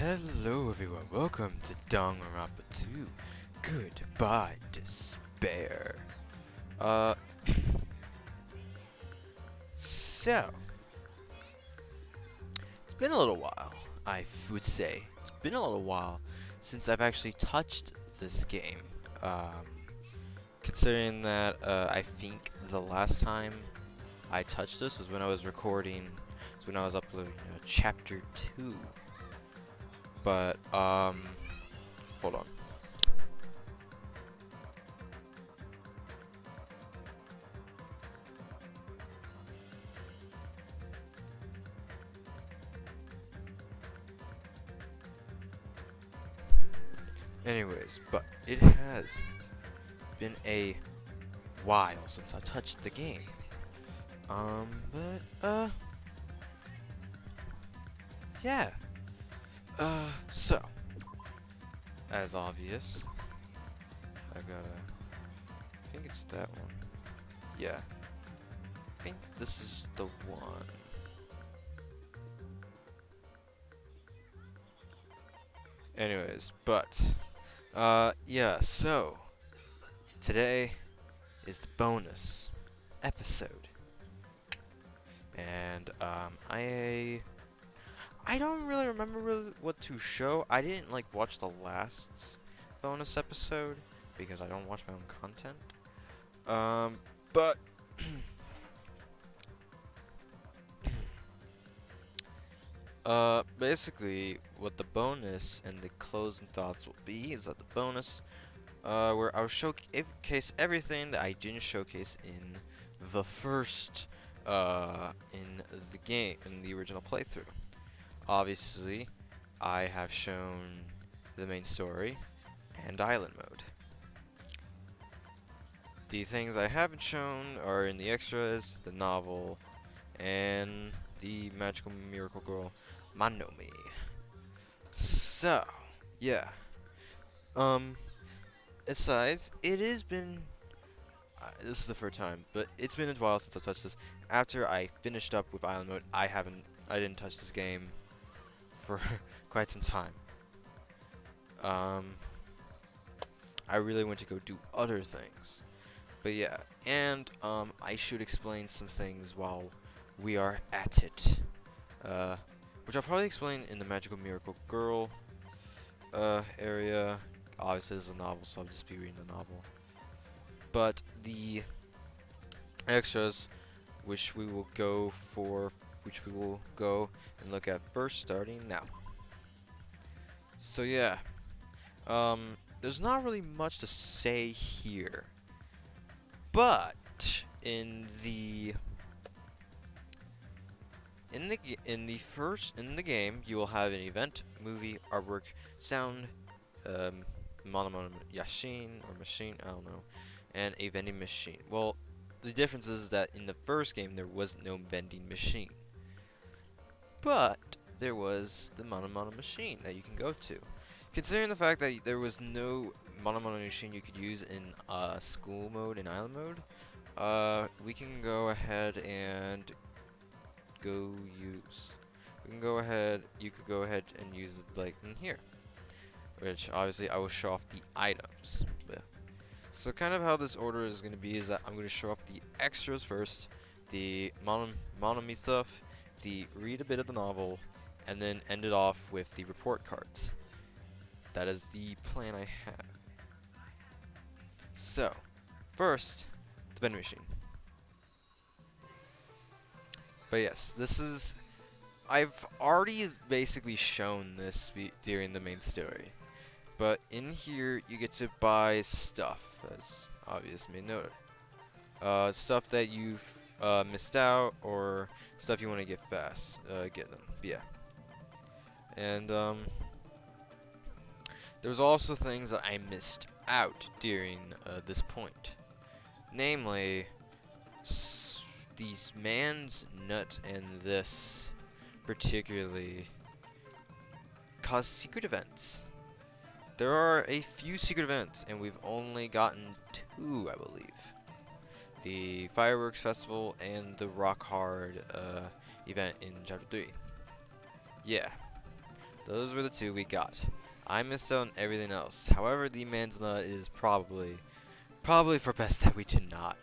Hello everyone, welcome to Danganronpa 2. Goodbye, Despair. Uh, so, it's been a little while, I would say. It's been a little while since I've actually touched this game. Considering that, I think the last time I touched this was when I was recording, when I was uploading Chapter 2. But, hold on. Anyways, but it has been a while since I touched the game. Yeah. So, as obvious, I think it's that one. Yeah. I think this is the one. Anyways, but, yeah, so, today is the bonus episode. And, I don't really remember what to show. I didn't, watch the last bonus episode, because I don't watch my own content. But, basically, what the bonus and the closing thoughts will be is that the bonus, where I'll showcase everything that I didn't showcase in the first, in the game, in the original playthrough. Obviously, I have shown the main story and island mode. The things I haven't shown are in the extras, the novel, and the magical miracle girl, Manomi. So, yeah. Besides, it has been, this is the first time, but it's been a while since I touched this. After I finished up with island mode, I didn't touch this game for quite some time. I really went to go do other things. But yeah, and I should explain some things while we are at it. Which I'll probably explain in the Magical Miracle Girl area. Obviously this is a novel, so I'll just be reading the novel. But the extras, which we will go and look at first, starting now. So yeah, there's not really much to say here, but in the game, you will have an event, movie, artwork, sound, mono yashin or machine, I don't know, and a vending machine. Well, the difference is that in the first game there was no vending machine, but there was the mono machine that you can go to. Considering the fact that there was no mono machine you could use in school mode and island mode, we can go ahead and you could go ahead and use it in here, which obviously I will show off the items. So kind of how this order is going to be is that I'm going to show off the extras first, the Monomi stuff, read a bit of the novel, and then end it off with the report cards. That is the plan I have. So, first, the vending machine. But yes, I've already basically shown this during the main story. But in here, you get to buy stuff, as obviously noted. Stuff that you've missed out, or stuff you want to get fast. Get them, yeah. And, there's also things that I missed out during this point. Namely, these man's nut and this particularly cause secret events. There are a few secret events, and we've only gotten 2, I believe. The fireworks festival and the rock hard event in chapter 3. Yeah, Those were the two we got. I missed out on everything else. However, the Manzana is probably for best that we did not.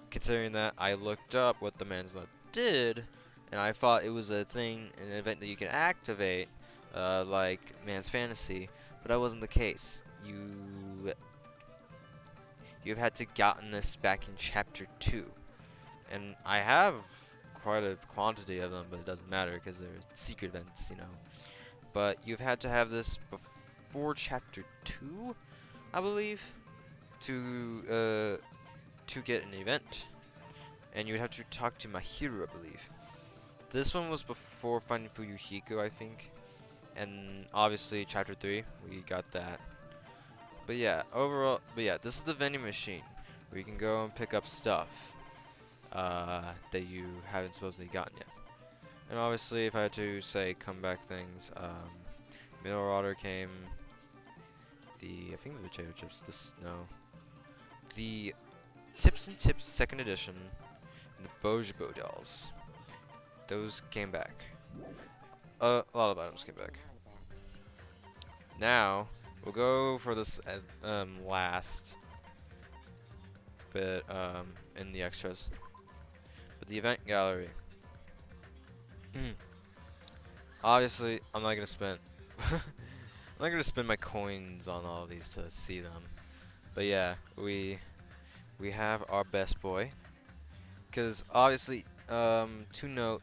Considering that I looked up what the Manzana did, and I thought it was a thing, an event that you can activate, like Man's Fantasy, but that wasn't the case. You've had to gotten this back in Chapter 2. And I have quite a quantity of them, but it doesn't matter because they're secret events, you know. But you've had to have this before Chapter 2, I believe, to get an event. And you would have to talk to Mahiru, I believe. This one was before finding Fuyuhiko, I think. And obviously Chapter 3, we got that. But yeah, this is the vending machine where you can go and pick up stuff that you haven't supposedly gotten yet. And obviously, if I had to say comeback things, mineral water came. I think the potato chips. The Tips and Tips 2nd edition, and the Bojibo dolls. Those came back. A lot of items came back. Now we'll go for this last bit in the extras. But the event gallery. Obviously, I'm not gonna spend I'm not gonna spend my coins on all of these to see them. But yeah, we have our best boy. Because obviously, to note,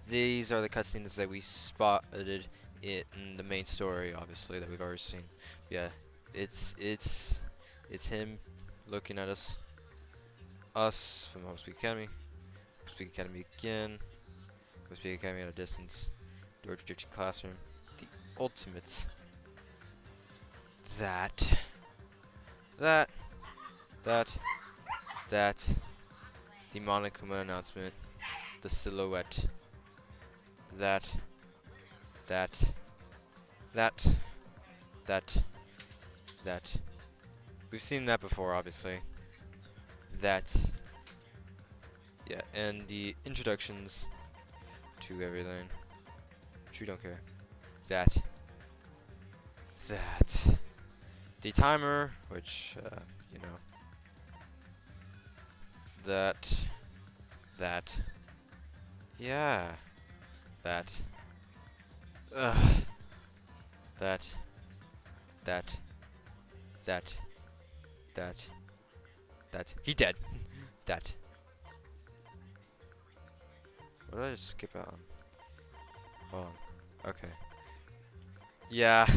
these are the cutscenes that we spotted in the main story, obviously, that we've already seen. Yeah, it's him looking at us from Homespeak Academy. Homespeak Academy again. Homespeak Academy at a distance. Door to Gypsy Classroom. The ultimates. That. The Monokuma announcement. The silhouette. That. We've seen that before, obviously. That. Yeah, and the introductions to everything. Which we don't care. That. The timer, which, you know. That. Yeah. That. He dead. That. What did I just skip out on? Hold on. Okay. Yeah.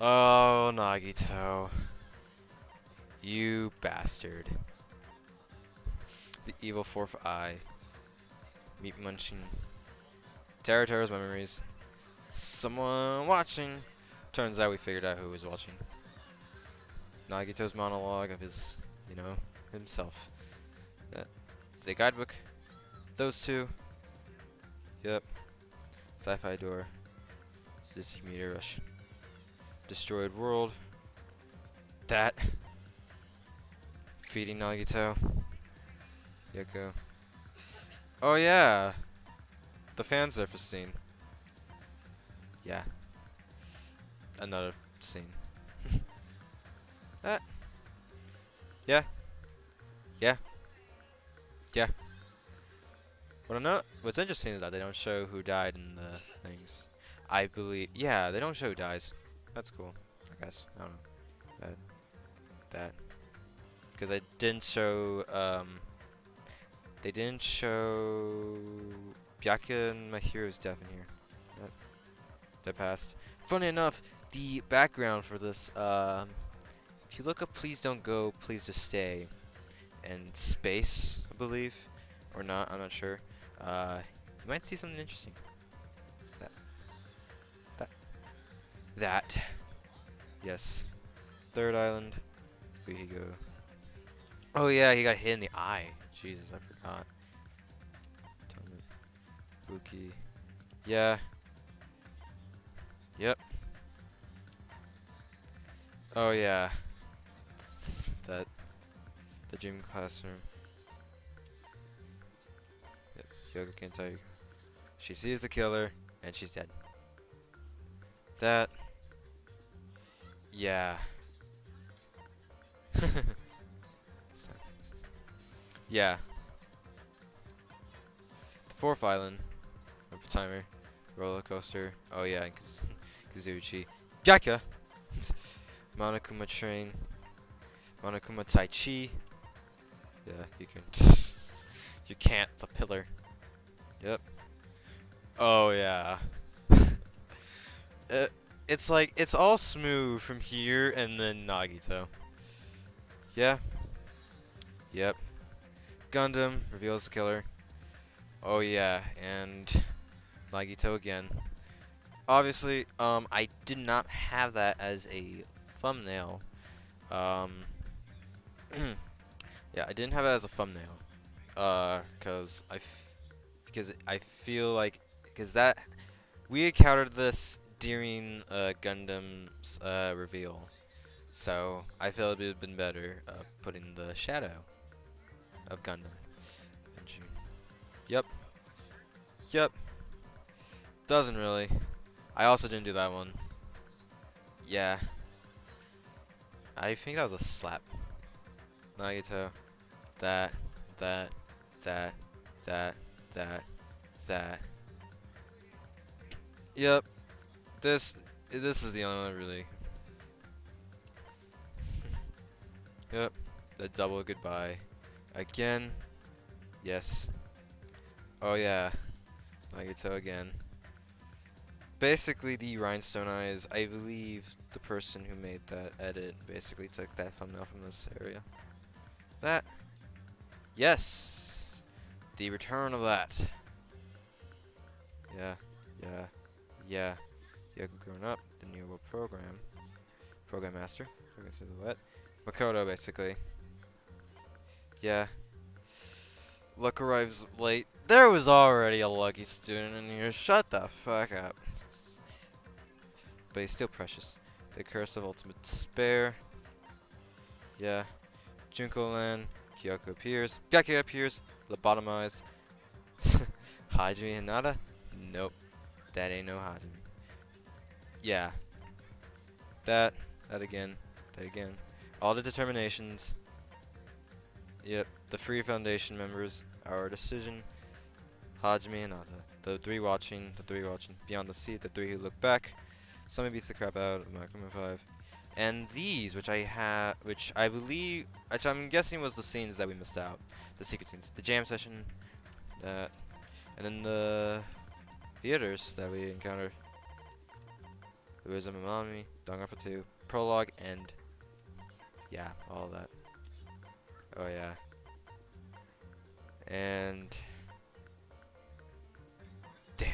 Oh, Nagito. You bastard. The evil fourth eye. Meat munching. Terra's memories. Someone watching. Turns out we figured out who was watching. Nagito's monologue of his, you know, himself. The guidebook. Those two. Yep. Sci-fi door. Statistic meteor rush. Destroyed world. That. Feeding Nagito. Yoko. Oh yeah. The fan surface scene. Yeah. Another scene. Yeah. What's interesting is that they don't show who died in the things. I believe, yeah, they don't show who dies. That's cool, I guess. I don't know. That. Because they didn't show, Byakuya and Mahiru's death in here. That passed. Funny enough, the background for this, if you look up Please Don't Go, Please Just Stay, and space, I believe, or not, I'm not sure, you might see something interesting. That. Yes. Third island. Here you go. Oh yeah, he got hit in the eye. Jesus, I forgot. Buki. Yeah. Yep. Oh yeah. The gym classroom. Yep. Yoko can't tell you. She sees the killer and she's dead. That. Yeah. Yeah. The fourth island. Timer. Roller coaster. Oh yeah, Kazuchi. Gaka! Monokuma train. Monokuma Tai Chi. Yeah, you can. You can't. It's a pillar. Yep. Oh yeah. uh, it's like it's all smooth from here and then Nagito. Yeah. Yep. Gundam reveals the killer. Oh yeah, and Nagito again. Obviously, I did not have that as a thumbnail. Um, yeah, I didn't have it as a thumbnail. Because I feel like, because that, we encountered this during Gundam's reveal. So, I felt it would have been better putting the shadow of Gundam. Yep. Yep. Doesn't really. I also didn't do that one. Yeah. I think that was a slap. Nagito. That. That. That. That. That. That. Yep. This is the only one really. Yep. The double goodbye. Again. Yes. Oh yeah. Nagito again. Basically, the rhinestone eyes, I believe the person who made that edit basically took that thumbnail from this area. That. Yes! The return of that. Yeah. Yeah. Yeah. Yoga grown up. The new world program. Program master. Program silhouette. Makoto, basically. Yeah. Luck arrives late. There was already a lucky student in here. Shut the fuck up. But he's still precious. The curse of ultimate despair. Yeah. Junko Land. Kyoko appears. Gaki appears. Lobotomized. Hajime Hinata? Nope. That ain't no Hajime. Yeah. That again. That again. All the determinations. Yep. The Free Foundation members. Our decision. Hajime Hinata. The three watching. Beyond the Sea. The three who look back. Somebody beats the crap out of Danganronpa 5. And these, which I'm guessing was the scenes that we missed out. The secret scenes. The jam session. That. And then the theaters that we encountered. The Wisdom of Mommy, Danganronpa 2, Prologue, and yeah, all of that. Oh yeah. And damn.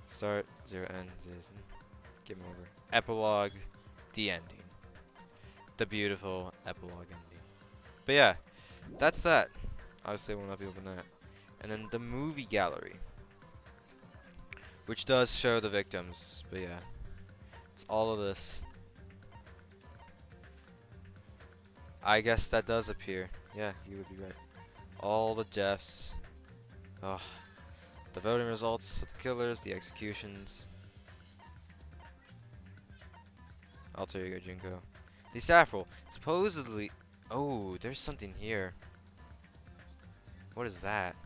Start, zero, end, season. Game over. Epilogue, the ending. The beautiful epilogue ending. But yeah, that's that. Obviously I will not be opening that. And then the movie gallery, which does show the victims. But yeah, it's all of this. I guess that does appear. Yeah, you would be right. All the deaths. Oh, the voting results, the killers, the executions. Alter ego Junko. The Saffrel. Supposedly. Oh, there's something here. What is that?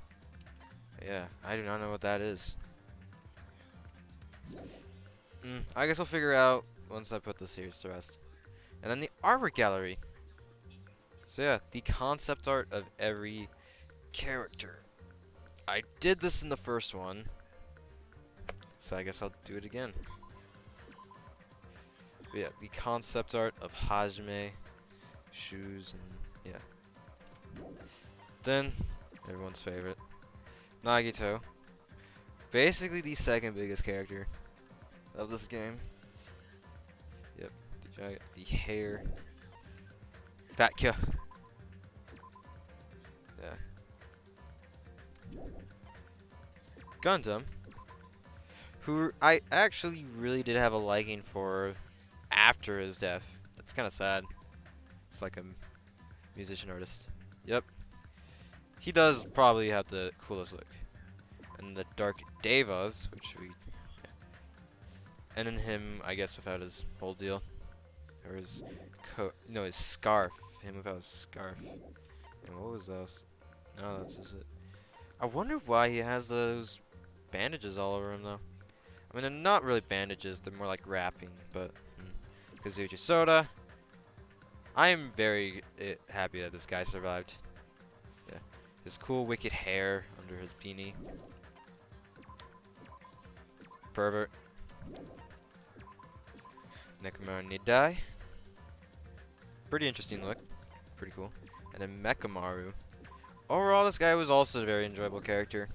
Yeah, I do not know what that is. I guess we'll figure out once I put the series to rest. And then the artwork gallery. So yeah, the concept art of every character. I did this in the first one, so I guess I'll do it again. But yeah, the concept art of Hajime, shoes, and yeah. Then, everyone's favorite, Nagito. Basically the second biggest character of this game. Yep, the hair. Fat Kya. Yeah. Gundam, who I actually really did have a liking for after his death. That's kind of sad. It's like a musician artist. Yep. He does probably have the coolest look. And the Dark Devas, which we... And then him, I guess, without his whole deal. Or his no, his scarf. Him without his scarf. And what was else? No, that's just it. I wonder why he has those bandages all over him, though. I mean, they're not really bandages. They're more like wrapping, but... Kazuchi Soda. I am very happy that this guy survived. Yeah. His cool, wicked hair under his beanie. Pervert. Nekomaru Nidai. Pretty interesting look. Pretty cool. And then Mekamaru. Overall, this guy was also a very enjoyable character.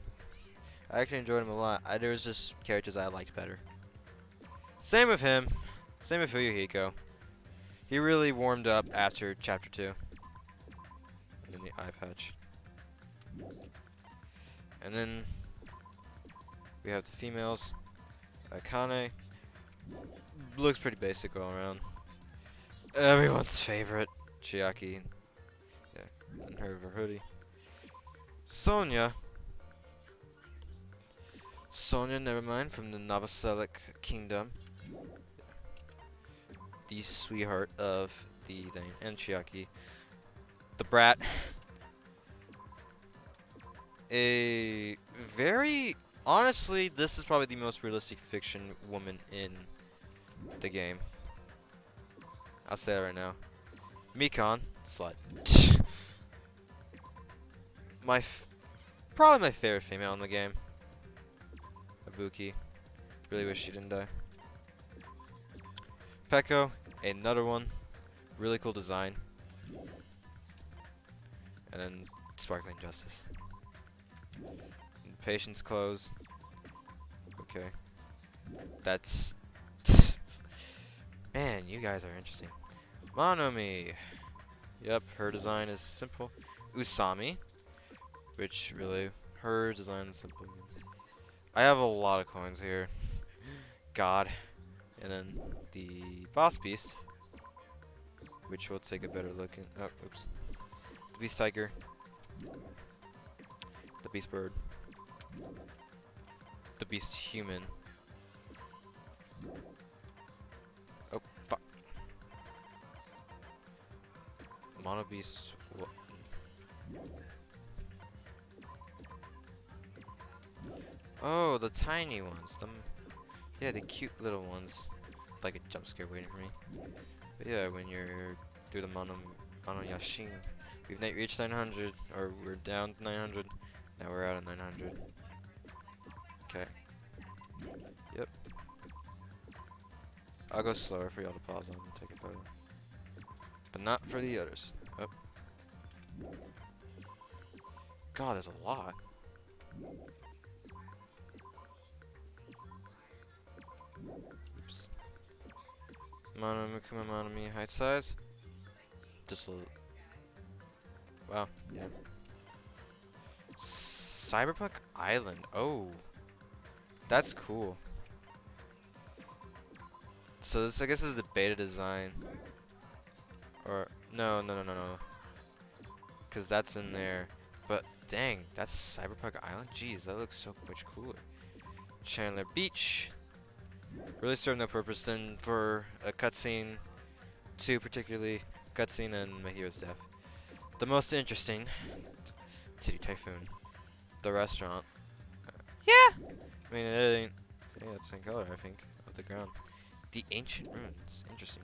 I actually enjoyed him a lot. There was just characters I liked better. Same with him. Same with Fuyuhiko. He really warmed up after Chapter 2. And then the eye patch. And then we have the females. Akane. Looks pretty basic all around. Everyone's favorite. Chiaki. Yeah, and her hoodie. Sonya. Sonya, never mind, from the Navaselic Kingdom. The sweetheart of the Dane and Chiaki. The brat. A very... Honestly, this is probably the most realistic fiction woman in the game. I'll say it right now. Mikon, slut. Probably my favorite female in the game. Ibuki. Really wish she didn't die. Peko, another one. Really cool design. And then Sparkling Justice. And Patience Clothes. Okay. That's... Man, you guys are interesting. Monomi. Yep, her design is simple. Usami. Which, really, her design is simple. I have a lot of coins here. God. And then the boss beast, which we'll take a better look at. Oh, oops. The beast tiger. The beast bird. The beast human. Oh, fuck. Mono beast. Oh, the tiny ones. Yeah, the cute little ones. Like a jump scare waiting for me. But yeah, when you're through the Mono Yashin, we've reached 900, or we're down to 900. Now we're out of 900. Okay. Yep. I'll go slower for y'all to pause on and take a photo. But not for the others. Oh. God, there's a lot. Oops. Mono Mukuma Monomi height size. Just a little. Wow, yeah. Cyberpunk Island. Oh. That's cool. So this, I guess, is the beta design. Or, no. Because that's in there. But, dang, that's Cyberpunk Island? Jeez, that looks so much cooler. Chandler Beach. Really serve no purpose than for a cutscene. Two particularly, cutscene and my hero's death. The most interesting, Titty Typhoon. The restaurant. Yeah! I mean, it ain't, yeah, it's the same color, I think, of the ground. The ancient ruins. Interesting.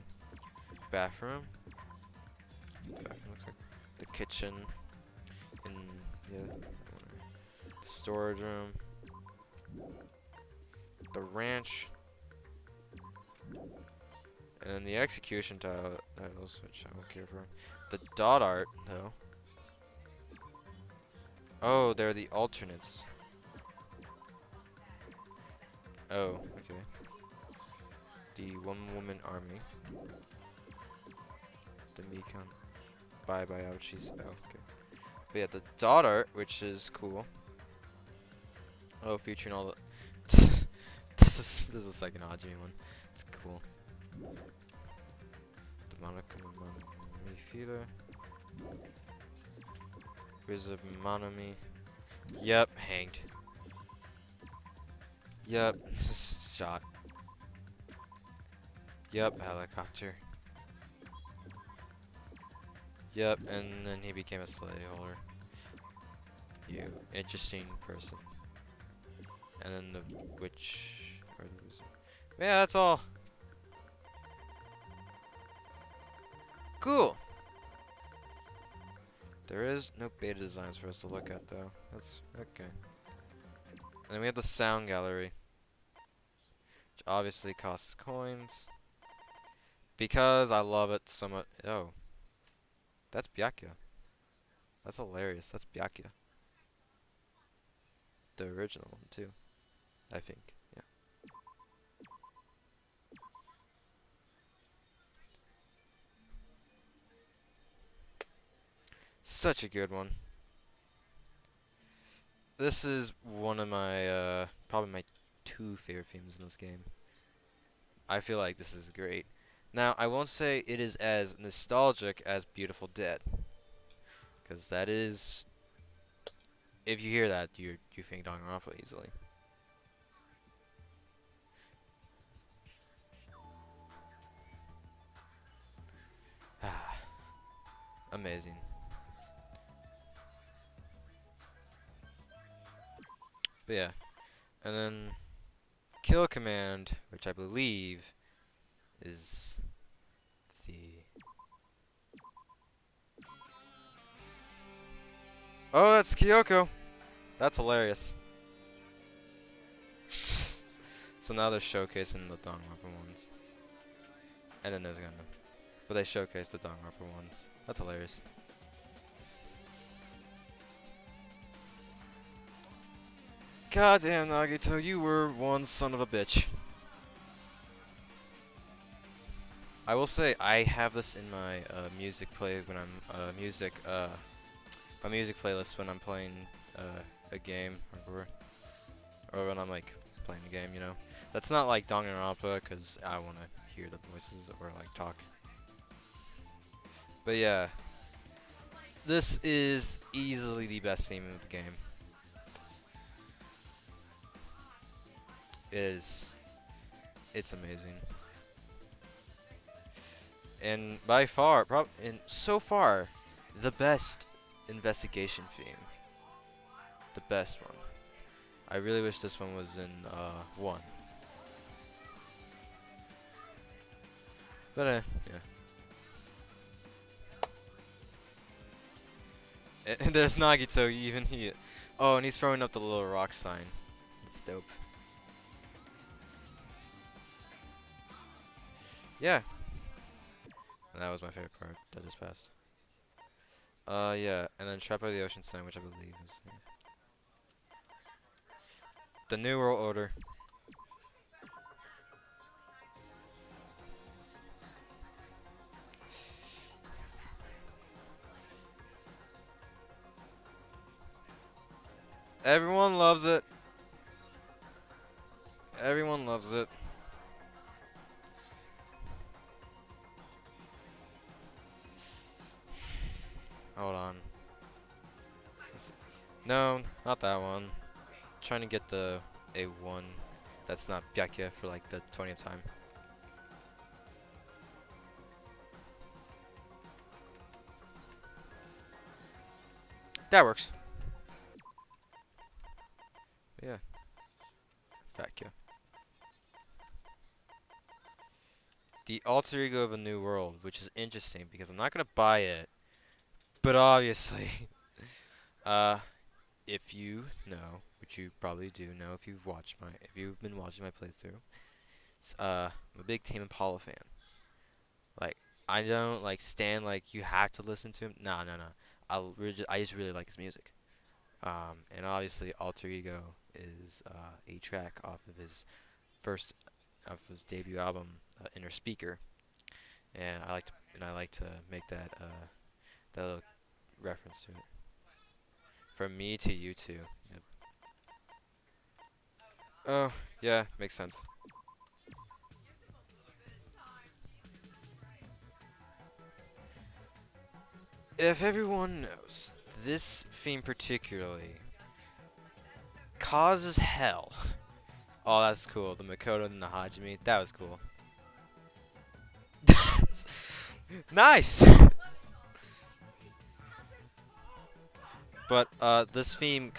Bathroom. The bathroom looks like the kitchen. And, yeah. The storage room. The ranch. And then the execution titles, which I won't care for. The dot art, though. Oh, they're the alternates. Oh, okay. The one-woman army. The Mikon. Bye ouchies. Oh, okay. But yeah, the dot art, which is cool. Oh, featuring all the... this is a second Ajime one. It's cool. The Monomi Feeder. Wizard Monomi. Yep, hanged. Yep, shot. Yep, helicopter. Yep, and then he became a slave holder. You interesting person. And then the witch or the wizard. Yeah, that's all. Cool. There is no beta designs for us to look at though. That's okay. And then we have the sound gallery, which obviously costs coins. Because I love it so much. Oh, that's Byakuya. That's hilarious. That's Byakuya. The original one too, I think. Yeah. Such a good one. This is one of my probably my two favorite themes in this game. I feel like this is great. Now, I won't say it is as nostalgic as Beautiful Dead, because that is, if you hear that, you think Danganronpa easily. Ah, amazing. But yeah, and then Kill Command, which I believe is the... Oh, that's Kyoko! That's hilarious. So now they're showcasing the Danganronpa ones. And then there's Gundam. But they showcased the Danganronpa ones. That's hilarious. Goddamn, Nagito, you were one son of a bitch. I will say I have this in my music play when I'm my music playlist when I'm playing a game or when I'm like playing a game, you know. That's not like Danganronpa because I want to hear the voices or like talk. But yeah, this is easily the best theme of the game. It's amazing. And by far, so far, the best investigation theme. The best one. I really wish this one was in 1. But yeah. And there's Nagito, even he. Oh, and he's throwing up the little rock sign. It's dope. Yeah. And that was my favorite part that just passed. Yeah, and then Trap by the Ocean Sign, which I believe is the New World Order. Everyone loves it. Everyone loves it. Hold on. No, not that one. Trying to get the A1 that's not Byakuya for like the 20th time. That works. Yeah. Byakuya. The alter ego of a new world, which is interesting because I'm not gonna buy it, but obviously, if you know, which you probably do know if you've been watching my playthrough, I'm a big Tame Impala fan. Like, I don't like stand like you have to listen to him. No, no, no. I just really like his music. And obviously, Alter Ego is a track off of his debut album, Inner Speaker, and I like to make that little reference to it. From me to you too. Yep. Oh, yeah, makes sense. If everyone knows, this theme particularly causes hell. Oh, that's cool. The Makoto and the Hajime, that was cool. Nice! But this theme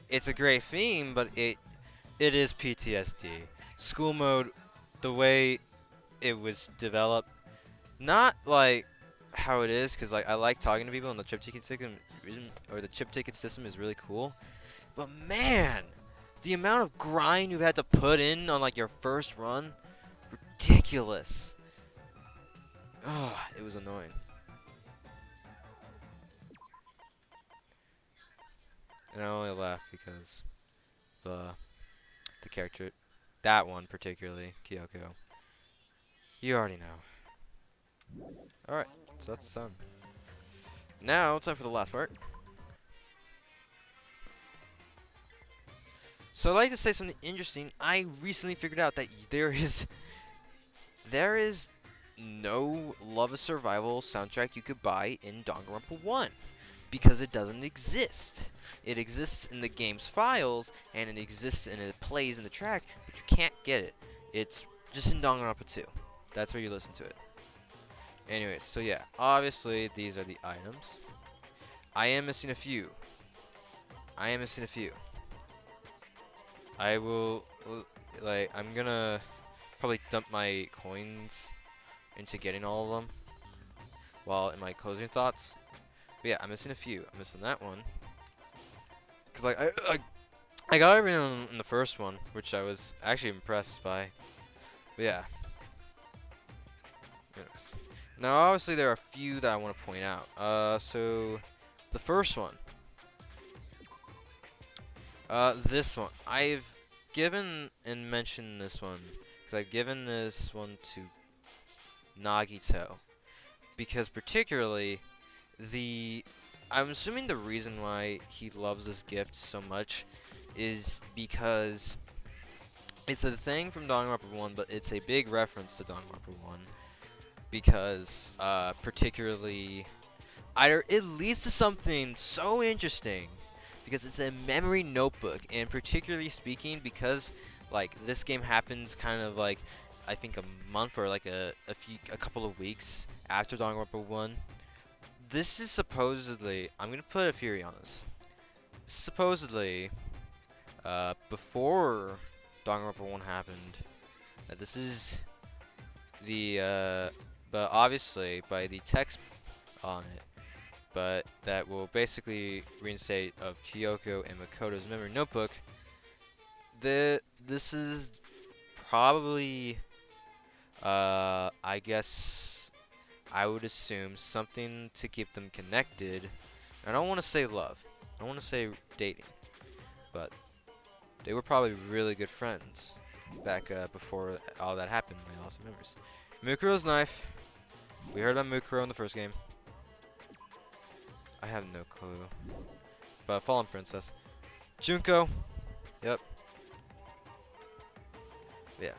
it's a great theme, but it is PTSD. School mode, the way it was developed, not like how it is, because like I like talking to people, and the chip ticket system is really cool. But man, the amount of grind you've had to put in on like your first run, ridiculous. Oh, it was annoying. And I only laugh because the character, that one particularly, Kyoko. You already know. Alright, so that's the sound. Now, time for the last part. So I'd like to say something interesting. I recently figured out that there is no Love of Survival soundtrack you could buy in Danganronpa 1 because it doesn't exist. It exists in the game's files and it exists and it plays in the track, but you can't get it. It's just in Danganronpa 2. That's where you listen to it. Anyways, so yeah, obviously these are the items. I am missing a few. I will, I'm gonna probably dump my coins into getting all of them while in my closing thoughts. But yeah, I'm missing a few. I'm missing that one. Because, like, I got everything in the first one, which I was actually impressed by. But yeah. Anyways. Now, obviously, there are a few that I want to point out. So, the first one. This one. I've given and mentioned this one. Because I've given this one to Nagito. Because particularly, I'm assuming the reason why he loves this gift so much is because it's a thing from Danganronpa 1, but it's a big reference to Danganronpa 1. Because, particularly, it leads to something so interesting. Because it's a memory notebook, and particularly speaking, because, like, this game happens kind of like, I think a month or like a couple of weeks after Danganronpa 1. This is supposedly, I'm gonna put a theory on this. Supposedly, before Danganronpa 1 happened, this is but obviously by the text on it, but that will basically reinstate of Kyoko and Makoto's memory notebook. This is probably, I guess, I would assume something to keep them connected. I don't want to say love. I don't want to say dating. But they were probably really good friends back before all that happened. My awesome memories. Mukuro's knife. We heard about Mukuro in the first game. I have no clue. But Fallen Princess. Junko. Yep. Yeah.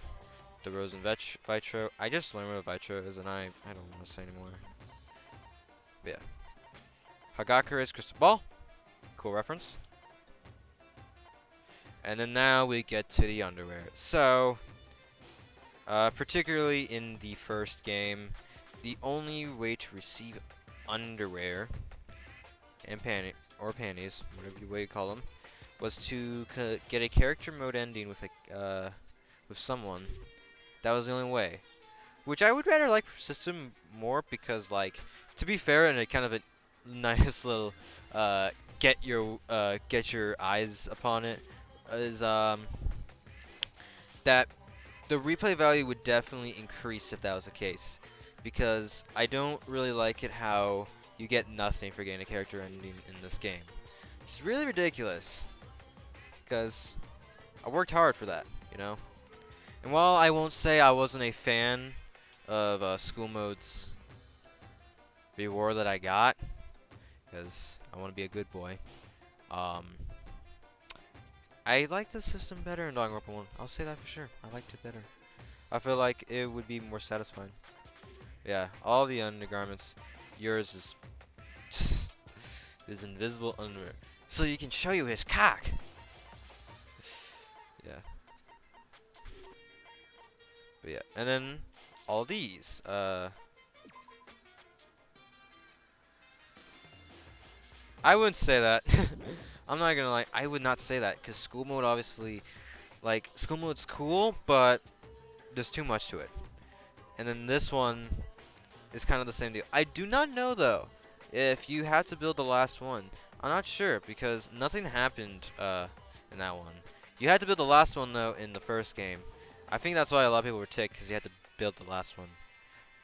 The Rose and Vitro. I just learned what Vitro is, and I don't want to say anymore. But yeah. Hagakure's crystal ball. Cool reference. And then now we get to the underwear. So, particularly in the first game, the only way to receive underwear and panties, whatever way you call them, was to get a character mode ending with someone. That was the only way. Which I would rather like system more because, like, to be fair, and a kind of a nice little get your eyes upon it is that the replay value would definitely increase if that was the case. Because I don't really like it how you get nothing for getting a character ending in this game. It's really ridiculous. Because I worked hard for that, you know? And while I won't say I wasn't a fan of school mode's reward that I got, because I want to be a good boy, I like the system better in Danganronpa 1. I'll say that for sure. I liked it better. I feel like it would be more satisfying. Yeah, all the undergarments. Yours is is invisible underwear, so you can show you his cock. Yeah. But yeah, and then all these. I wouldn't say that. I'm not gonna lie. I would not say that because school mode obviously, like, school mode's cool, but there's too much to it. And then this one is kind of the same deal. I do not know though if you had to build the last one. I'm not sure because nothing happened in that one. You had to build the last one though in the first game. I think that's why a lot of people were ticked because you had to build the last one.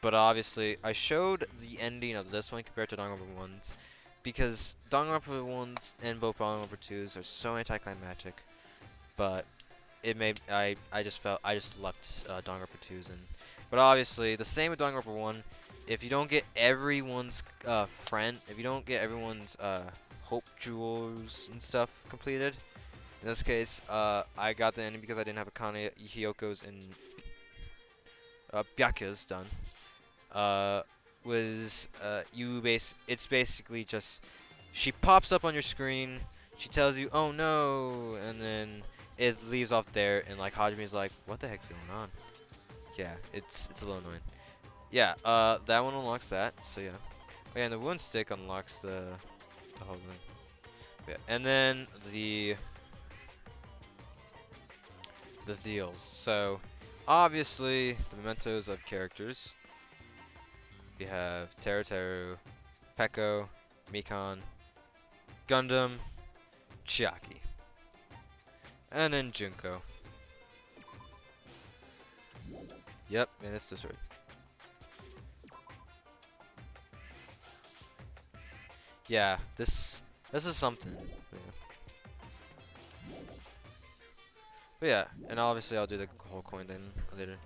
But obviously, I showed the ending of this one compared to Danganronpa 1's because Danganronpa 1's and both Danganronpa 2's are so anticlimactic. But it made I just felt I just left Danganronpa 2's in. But obviously, the same with Danganronpa 1. If you don't get everyone's if you don't get everyone's hope jewels and stuff completed, in this case, I got the ending because I didn't have Akane, Hyoko's, and Byakuya's done. It's basically just she pops up on your screen, she tells you, "Oh no," and then it leaves off there, and like Hajime's like, "What the heck's going on?" Yeah, it's a little annoying. Yeah, that one unlocks that, so yeah. Oh, yeah, and the wound stick unlocks the whole thing. Yeah, and then the deals. So obviously the mementos of characters. We have Teruteru, Peko, Mikan, Gundam, Chiaki, and then Junko. Yep, and it's destroyed. Yeah, this is something. But yeah, and obviously I'll do the whole coin thing later.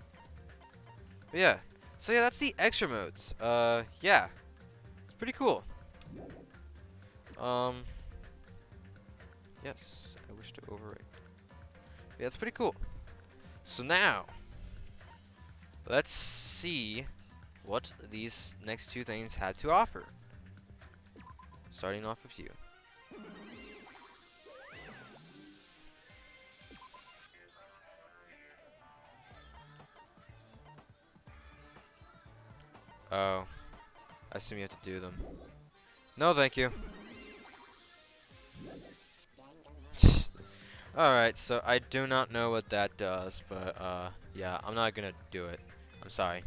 But yeah, so yeah, that's the extra modes. Yeah, it's pretty cool. Yes, I wish to overwrite. Yeah, it's pretty cool. So now, let's see what these next two things had to offer. Starting off with you. Oh, I assume you have to do them. No, thank you. Alright, so I do not know what that does, but yeah, I'm not gonna do it. I'm sorry.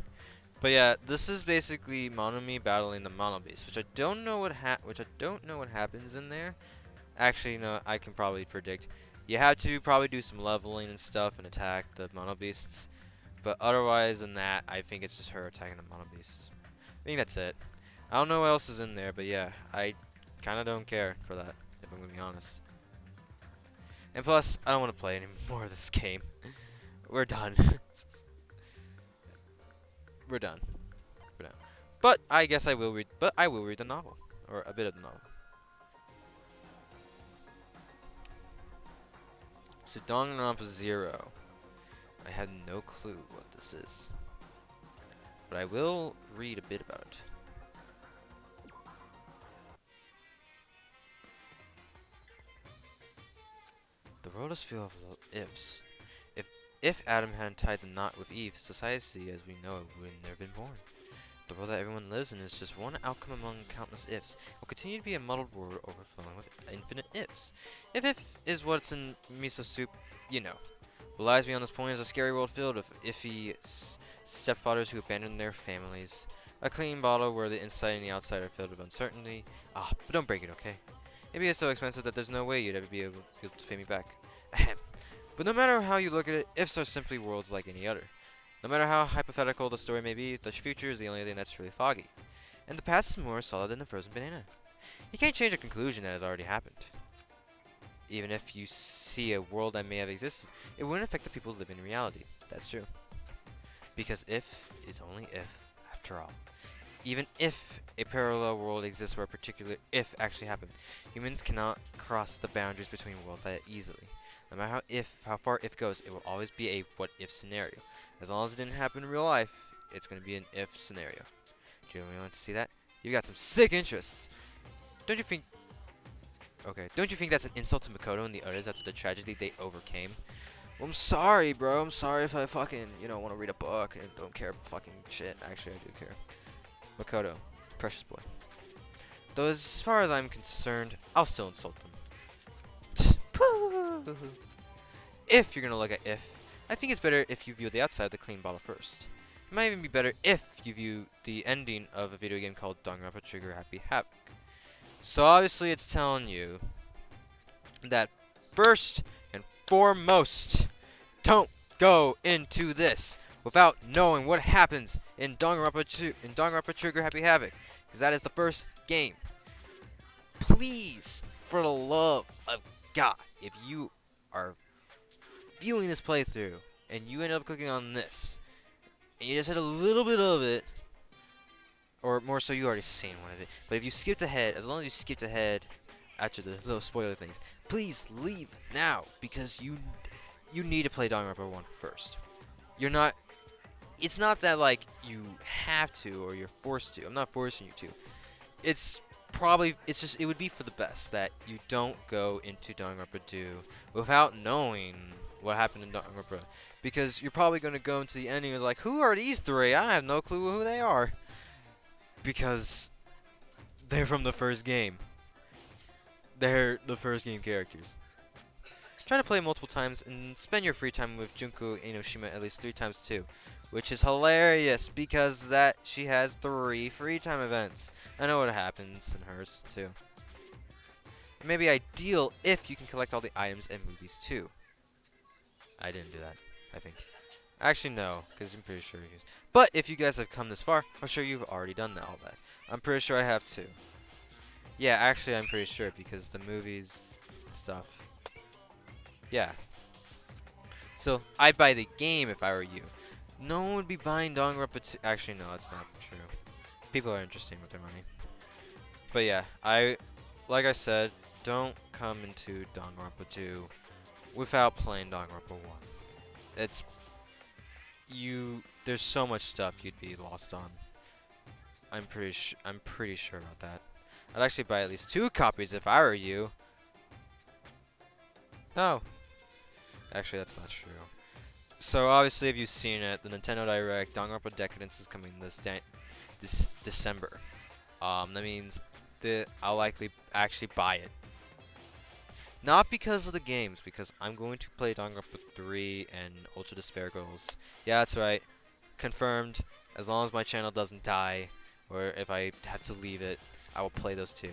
But yeah, this is basically Monomi battling the Mono Beast, which I don't know what happens in there. Actually, no, I can probably predict. You have to probably do some leveling and stuff and attack the Mono Beasts. But otherwise than that, I think it's just her attacking the Mono Beasts. I think that's it. I don't know what else is in there, but yeah, I kind of don't care for that, if I'm gonna be honest. And plus, I don't want to play any more of this game. We're done. We're done. We're done. But I guess I will read. But I will read the novel, or a bit of the novel. So Danganronpa 0. I have no clue what this is, but I will read a bit about it. The world is full of ifs. If Adam hadn't tied the knot with Eve, society as we know it would have never been born. The world that everyone lives in is just one outcome among countless ifs. It will continue to be a muddled world overflowing with infinite ifs. If is what's in miso soup, you know. What lies beyond this point is a scary world filled with iffy stepfathers who abandon their families. A clean bottle where the inside and the outside are filled with uncertainty. Ah, but don't break it, okay? Maybe it's so expensive that there's no way you'd ever be able to pay me back. Ahem. But no matter how you look at it, ifs are simply worlds like any other. No matter how hypothetical the story may be, the future is the only thing that's truly foggy. And the past is more solid than a frozen banana. You can't change a conclusion that has already happened. Even if you see a world that may have existed, it wouldn't affect the people living in reality. That's true. Because if is only if, after all. Even if a parallel world exists where a particular if actually happened, humans cannot cross the boundaries between worlds that easily. No matter how far if goes, it will always be a what if scenario. As long as it didn't happen in real life, it's going to be an if scenario. Do you really want to see that? You got some sick interests. Don't you think... Okay, don't you think that's an insult to Makoto and the others after the tragedy they overcame? Well, I'm sorry, bro. I'm sorry if I fucking, want to read a book and don't care fucking shit. Actually, I do care. Makoto, precious boy. Though as far as I'm concerned, I'll still insult them. If you're gonna look at if, I think it's better if you view the outside of the clean bottle first. It might even be better if you view the ending of a video game called Danganronpa Trigger Happy Havoc. So obviously it's telling you that first and foremost, don't go into this without knowing what happens in Danganronpa Trigger Happy Havoc, because that is the first game. Please, for the love of God, if you are viewing this playthrough and you end up clicking on this and you just had a little bit of it, or more so you already seen one of it, but if you skipped ahead, as long as you skipped ahead after the little spoiler things, please leave now, because you need to play Danganronpa 1 first. It's not that like you have to or you're forced to. I'm not forcing you to. It's just, it would be for the best that you don't go into Danganronpa 2 without knowing what happened in Danganronpa, because you're probably going to go into the ending and like, who are these three? I have no clue who they are, because they're from the first game. They're the first game characters. Try to play multiple times and spend your free time with Junko Enoshima at least 3 times too, which is hilarious because that she has 3 free time events. I know what happens in hers too. It may be ideal if you can collect all the items and movies too. I didn't do that, I think. Actually no, because I'm pretty sure you. But if you guys have come this far, I'm sure you've already done all that. I'm pretty sure I have too. Yeah, actually I'm pretty sure because the movies stuff. Yeah. So, I'd buy the game if I were you. No one would be buying Danganronpa 2. Actually, no, that's not true. People are interesting with their money. But yeah, like I said, don't come into Danganronpa 2 without playing Danganronpa 1. There's so much stuff you'd be lost on. I'm pretty sure about that. I'd actually buy at least 2 copies if I were you. No. Actually, that's not true. So obviously, if you've seen it, the Nintendo Direct, Danganronpa Decadence is coming this December. That means that I'll likely actually buy it. Not because of the games, because I'm going to play Danganronpa 3 and Ultra Despair Girls. Yeah, that's right. Confirmed. As long as my channel doesn't die, or if I have to leave it, I will play those 2.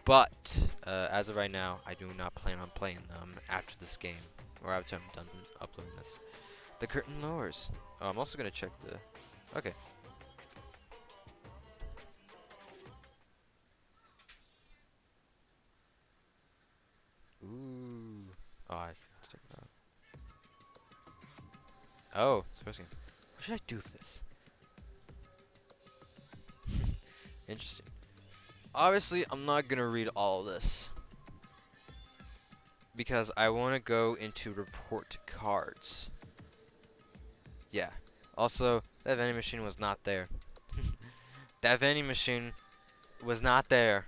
But, as of right now, I do not plan on playing them after this game, or after I'm done uploading this. The curtain lowers. Oh, I'm also going to check the... Okay. Ooh. Oh, I forgot to check it out. Oh, supposed to... What should I do with this? Interesting. Obviously, I'm not going to read all of this, because I want to go into report cards. Yeah. Also, that vending machine was not there. That vending machine was not there.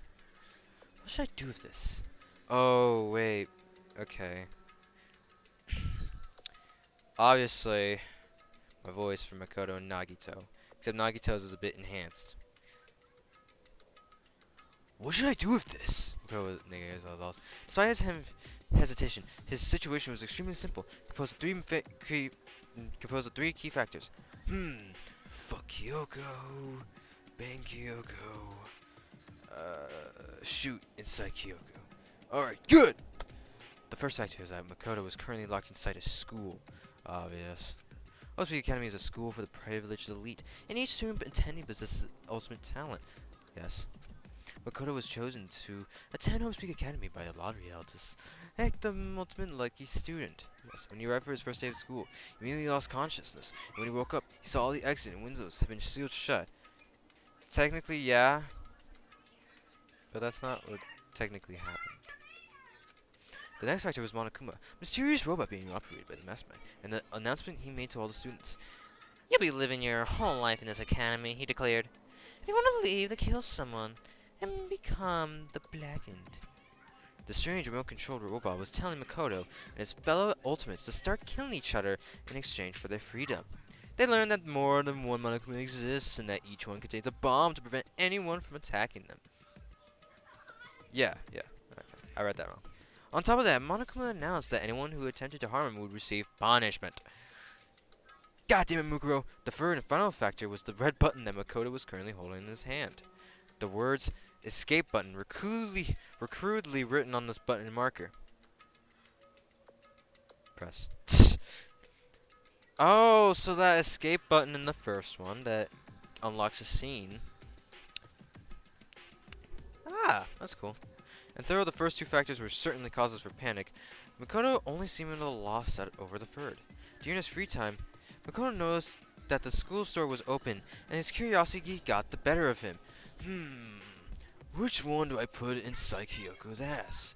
What should I do with this? Oh, wait. Okay. Obviously, my voice for Makoto and Nagito. Except Nagito's was a bit enhanced. What should I do with this? Despite his hesitation, his situation was extremely simple. Composed of 3 key factors. Fuck Kyoko. Bang Kyoko. Shoot inside Kyoko. Alright, good! The first factor is that Makoto was currently locked inside a school. Obvious. Hope's Academy is a school for the privileged elite, and each student attending possesses ultimate talent. Yes. Makoto was chosen to attend Hope's Academy by a lottery elitist. Heck, the ultimate lucky student. Yes, when he arrived for his first day of school, he immediately lost consciousness, and when he woke up, he saw all the exit and windows had been sealed shut. Technically, yeah, but that's not what technically happened. The next factor was Monokuma, a mysterious robot being operated by the mastermind, and the announcement he made to all the students. You'll be living your whole life in this academy, he declared. If you want to leave to kill someone and become the Blackened. The strange remote-controlled robot was telling Makoto and his fellow Ultimates to start killing each other in exchange for their freedom. They learned that more than one Monokuma exists and that each one contains a bomb to prevent anyone from attacking them. Yeah, yeah. Okay. I read that wrong. On top of that, Monokuma announced that anyone who attempted to harm him would receive punishment. God damn it, Mukuro! The third and final factor was the red button that Makoto was currently holding in his hand. The words "escape button" were crudely written on this button marker. Press. Oh, so that escape button in the first one that unlocks a scene. Ah, that's cool. And though the first two factors were certainly causes for panic, Makoto only seemed at a loss over the third. During his free time, Makoto noticed that the school store was open, and his curiosity got the better of him. Which one do I put inside Kyoko's ass?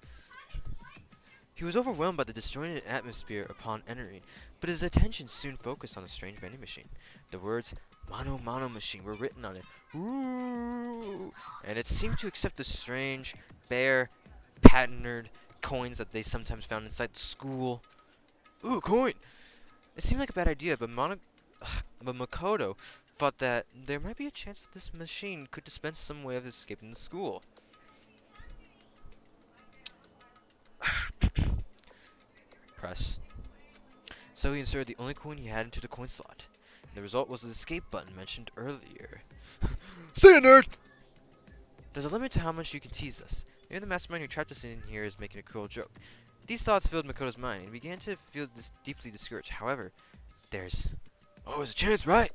He was overwhelmed by the disjointed atmosphere upon entering, but his attention soon focused on a strange vending machine. The words "Mono Mono Machine" were written on it. Ooh! And it seemed to accept the strange, bare, patterned coins that they sometimes found inside the school. Ooh, a coin! It seemed like a bad idea, but Makoto thought that there might be a chance that this machine could dispense some way of escaping the school. Press. So he inserted the only coin he had into the coin slot. And the result was the escape button mentioned earlier. Say it, nerd! There's a limit to how much you can tease us. Maybe the mastermind who trapped us in here is making a cruel joke. These thoughts filled Makoto's mind, and he began to feel deeply discouraged. However, there's always a chance, right?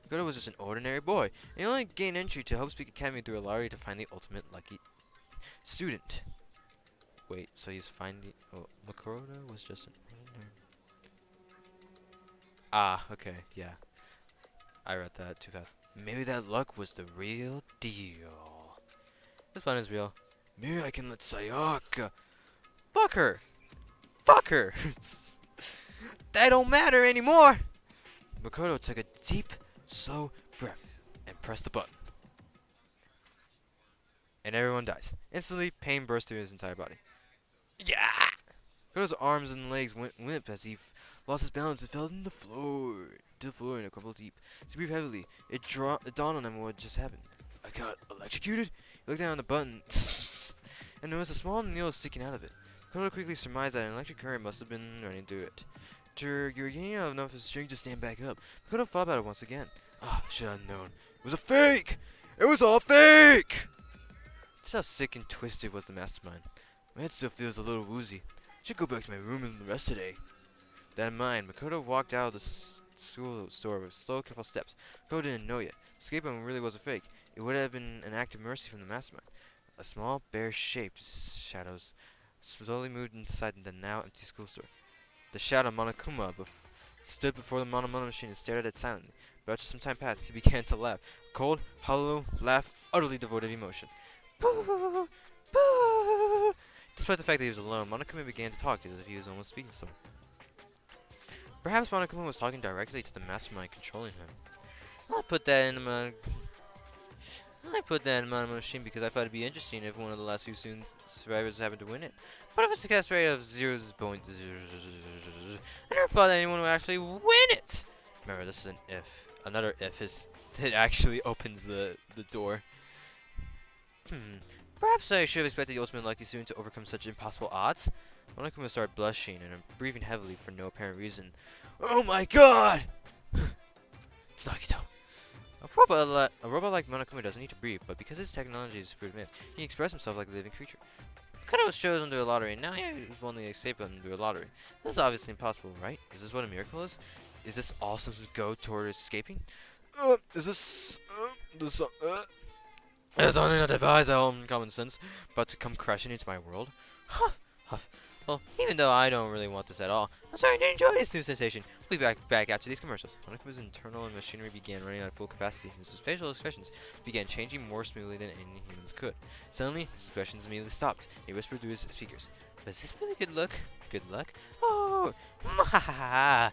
Makoto was just an ordinary boy, and he only gained entry to Hope Speak Academy through a lottery to find the ultimate lucky student. Wait, so he's finding... Oh, Makoto was just an ordinary... Ah, okay, yeah. I read that too fast. Maybe that luck was the real deal. This button is real. Maybe I can let Sayaka... Fuck her! Fuck her! That don't matter anymore! Makoto took a deep, slow breath and pressed the button. And everyone dies. Instantly, pain burst through his entire body. Yeah! Makoto's arms and legs went limp as he lost his balance and fell to the floor in a crumpled heap. As he breathed heavily, it dawned on him what just happened. I got electrocuted? He looked down on the button and noticed a small needle sticking out of it. Makoto quickly surmised that an electric current must have been running through it. After regaining enough of his strength to stand back up, Makoto thought about it once again. Ah, should have known. It was a fake! It was all fake! Just how sick and twisted was the mastermind. My head still feels a little woozy. I should go back to my room and rest today. With that in mind, Makoto walked out of the school store with slow, careful steps. Makoto didn't know yet. The escape button really was a fake. It would have been an act of mercy from the mastermind. A small, bear-shaped shadows slowly moved inside the now empty school store. The shadow Monokuma stood before the Mono Mono machine and stared at it silently. But after some time passed, he began to laugh. A cold, hollow laugh, utterly devoid of emotion. Boo! Boo! Despite the fact that he was alone, Monokuma began to talk as if he was almost speaking to someone. Perhaps Monokuma was talking directly to the mastermind controlling him. I put that in my machine because I thought it'd be interesting if one of the last few survivors happened to win it. But if it's a cast rate of 0.000, I never thought that anyone would actually win it. Remember, this is an if. Another if is it actually opens the door. Perhaps I should have expected the ultimate lucky student to overcome such impossible odds. Monokuma started blushing and breathing heavily for no apparent reason. Oh my god! It's Nagito. A robot like Monokuma doesn't need to breathe, but because his technology is super advanced, he can express himself like a living creature. Makoto was chosen to a lottery, and now he was won the escape button to a lottery. This is obviously impossible, right? Is this what a miracle is? Is this also to go toward escaping? There's only a device of common sense, but to come crashing into my world? Huh. Well, even though I don't really want this at all, I'm starting to enjoy this new sensation. We'll be back after these commercials. Monokuma's internal machinery began running at full capacity, and his facial expressions began changing more smoothly than any humans could. Suddenly, his expressions immediately stopped. He whispered through his speakers, "But is this really good luck? Good luck? Oh, ha!"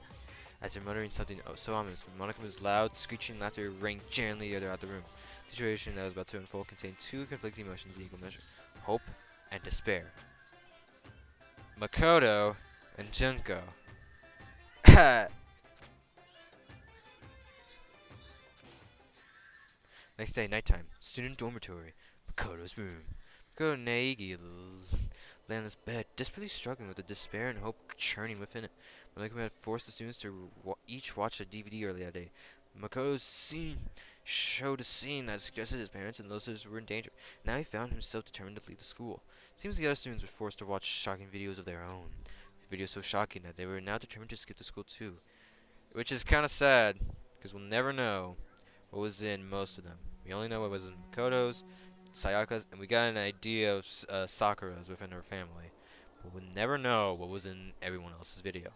After muttering something so ominous, Monokuma's loud, screeching laughter rang gently throughout the room. The situation that was about to unfold contained two conflicting emotions in equal measure: hope and despair. Makoto and Junko. Next day, nighttime. Student dormitory. Makoto's room. Makoto Neigi lay on his bed, desperately struggling with the despair and hope churning within it. Malekuma had forced the students to each watch a DVD earlier that day. Makoto's scene showed a scene that suggested his parents and those were in danger. Now he found himself determined to leave the school. It seems the other students were forced to watch shocking videos of their own. Videos so shocking that they were now determined to skip to school too. Which is kind of sad, because we'll never know what was in most of them. We only know what was in Makoto's, Sayaka's, and we got an idea of Sakura's within her family. But we'll never know what was in everyone else's video.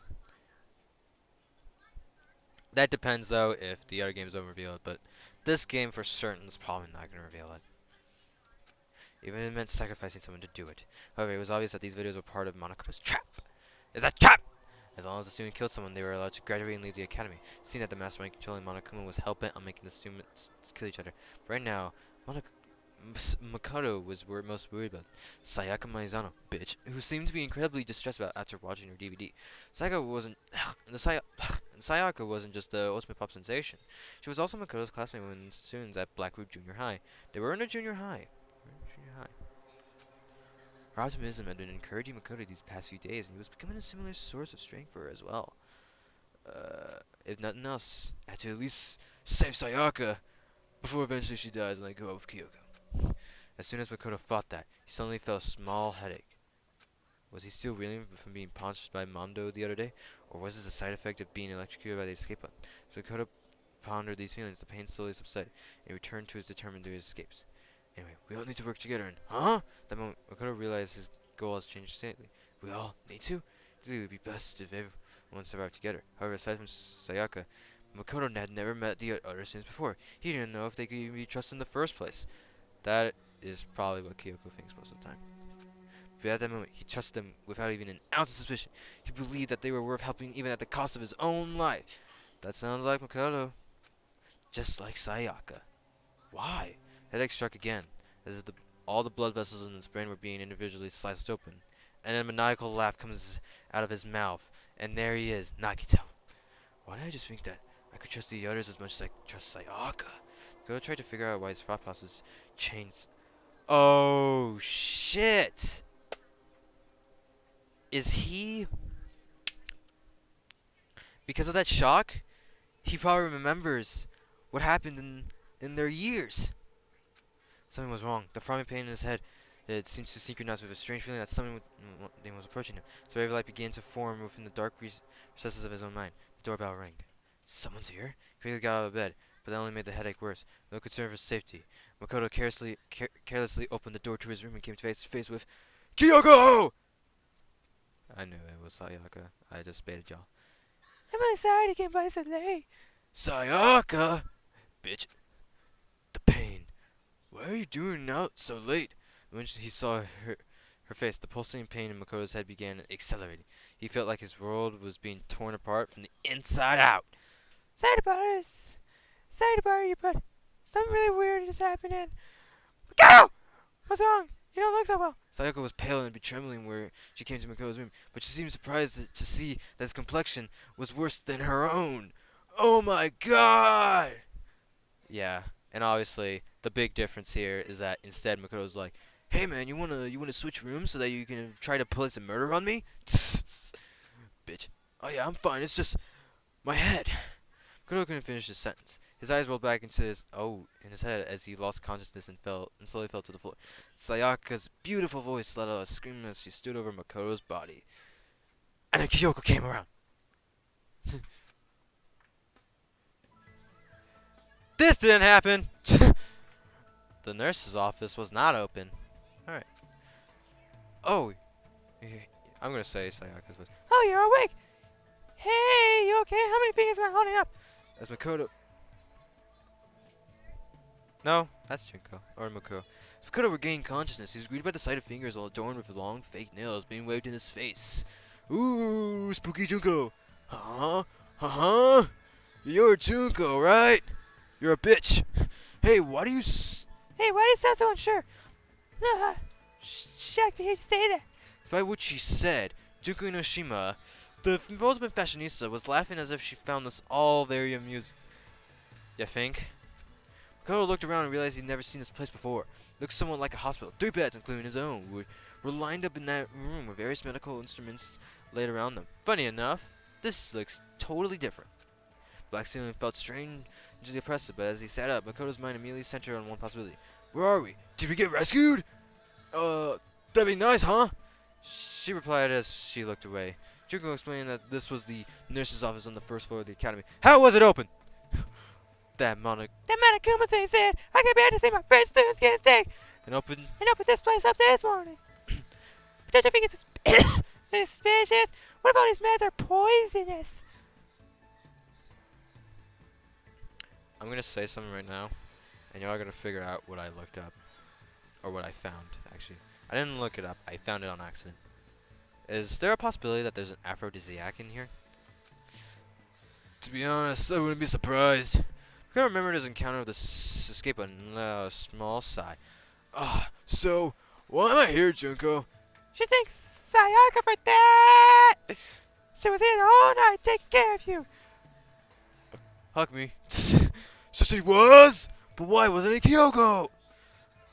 That depends, though, if the other games don't reveal it, but this game for certain is probably not going to reveal it. Even if it meant sacrificing someone to do it. However, it was obvious that these videos were part of Monokuma's trap. It's a trap! As long as the student killed someone, they were allowed to graduate and leave the academy. Seeing that the mastermind controlling Monokuma was hell-bent on making the students kill each other. Right now, Makoto was most worried about Sayaka Maizano, bitch, who seemed to be incredibly distressed about after watching her DVD. Sayaka wasn't just the ultimate pop sensation. She was also Makoto's classmate when students at Blackroot Junior High. They were in a junior high. Her optimism had been encouraging Makoto these past few days, and he was becoming a similar source of strength for her as well. If nothing else, I had to at least save Sayaka before eventually she dies and let go of Kyoko. As soon as Makoto thought that, he suddenly felt a small headache. Was he still reeling from being punched by Mondo the other day, or was this a side effect of being electrocuted by the escape button? As Makoto pondered these feelings, the pain slowly subsided, and he returned to his determined to his escapes. Anyway, we all need to work together, and At that moment, Makoto realized his goal has changed slightly. We all need to? Really, it would be best if everyone survived together. However, aside from Sayaka, Makoto had never met the other students before. He didn't know if they could even be trusted in the first place. That is probably what Kyoko thinks most of the time. But at that moment, he trusted them without even an ounce of suspicion. He believed that they were worth helping even at the cost of his own life. That sounds like Makoto. Just like Sayaka. Why? Headache struck again, as if all the blood vessels in his brain were being individually sliced open. And a maniacal laugh comes out of his mouth, and there he is, Nagito. Why did I just think that I could trust the others as much as I trust Sayaka? Makoto tried to figure out why his thought process changed. Oh, shit! Is he... Because of that shock, he probably remembers what happened in their years. Something was wrong. The throbbing pain in his head, it seemed to synchronize with a strange feeling that something was approaching him. So every light began to form within the dark recesses of his own mind. The doorbell rang. Someone's here? He quickly got out of bed, but that only made the headache worse. No concern for his safety. Makoto carelessly opened the door to his room and came face to face with Kyoko! I knew it was Sayaka. I just baited y'all. I'm really sorry to get by so late. Sayaka! Bitch. The pain. Why are you doing out so late? When he saw her face, the pulsating pain in Makoto's head began accelerating. He felt like his world was being torn apart from the inside out. Sorry to bother you, but something really weird is happening. Go! What's wrong? You don't look so well. Sayako was pale and trembling where she came to Makoto's room, but she seemed surprised to see that his complexion was worse than her own. Oh my god! Yeah, and obviously the big difference here is that instead Makoto's like, "Hey man, you wanna switch rooms so that you can try to place a murder on me?" Bitch. Oh yeah, I'm fine. It's just my head. Makoto couldn't finish his sentence. His eyes rolled back into in his head as he lost consciousness and slowly fell to the floor. Sayaka's beautiful voice let out a scream as she stood over Makoto's body. And then Kyoko came around. This didn't happen! The nurse's office was not open. Alright. Oh. I'm gonna say Sayaka's voice. Oh, you're awake! Hey, you okay? How many fingers am I holding up? As Makoto... No, that's Junko. Or Mukuro. As Makoto regained consciousness, he was greeted by the sight of fingers all adorned with long, fake nails being waved in his face. Ooh, spooky Junko! Huh? Huh? You're Junko, right? You're a bitch. Hey, why do you sound so unsure? Shocked to hear you say that. Despite what she said, Junko Inoshima, the ultimate fashionista, was laughing as if she found this all very amusing. You think? Makoto looked around and realized he'd never seen this place before. Looks somewhat like a hospital. 3 beds, including his own, were lined up in that room with various medical instruments laid around them. Funny enough, this looks totally different. Black ceiling felt strangely oppressive, but as he sat up, Makoto's mind immediately centered on one possibility. Where are we? Did we get rescued? That'd be nice, huh? She replied as she looked away. Junko explained that this was the nurse's office on the first floor of the academy. How was it open? That Monokuma thing said I could be able to see my first students get sick and open this place up this morning. But don't you think it's suspicious? What if all these meds are poisonous? I'm gonna say something right now, and y'all are gonna figure out what I looked up. Or what I found, actually. I didn't look it up, I found it on accident. Is there a possibility that there's an aphrodisiac in here? To be honest, I wouldn't be surprised. I can't remember his encounter with the escape a small sigh. So, why am I here, Junko? She thanks Sayaka for that! She was here the whole night taking care of you. Hug me. So she was? But why wasn't it Kyoko?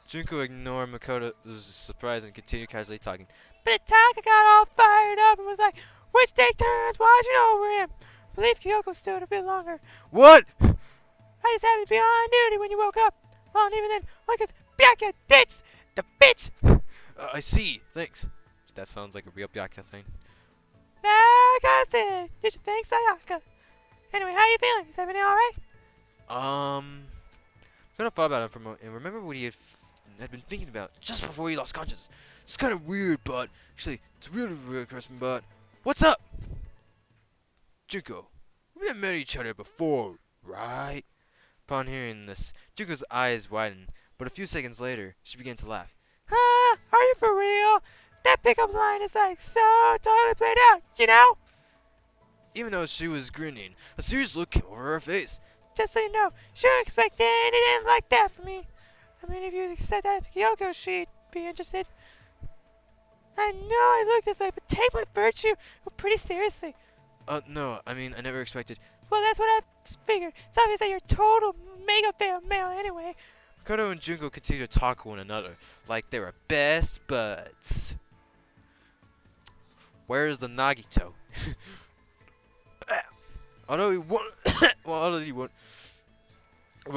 Junko ignored Makoto's surprise and continued casually talking. But Taka got all fired up and was like, "Which take turns watching over him. Believe Kyoko stayed a bit longer." What? I just happened to be on duty when you woke up. Well, and even then, look at Byakuya ditch the bitch. I see. Thanks. That sounds like a real Byakuya thing. Like I said, you should thank Sayaka. Anyway, how you feeling? Is everything alright? Kind of thought about it for a moment and remember what he had been thinking about just before he lost consciousness. It's kind of weird, but actually, it's a really weird question. But what's up, Junko? We haven't met each other before, right? Upon hearing this, Junko's eyes widened, but a few seconds later, she began to laugh. Are you for real? That pickup line is like so totally played out, you know? Even though she was grinning, a serious look came over her face. Just so you know, she don't expect anything like that from me. I mean, if you said that to Kyoko, she'd be interested. I know I look this way, but take my virtue pretty seriously. No, I mean, I never expected. Well, that's what I figured. It's obvious that you're a total mega fan male anyway. Makoto and Junko continued to talk to one another, like they were best buds. Where's the Nagito? although he won, well,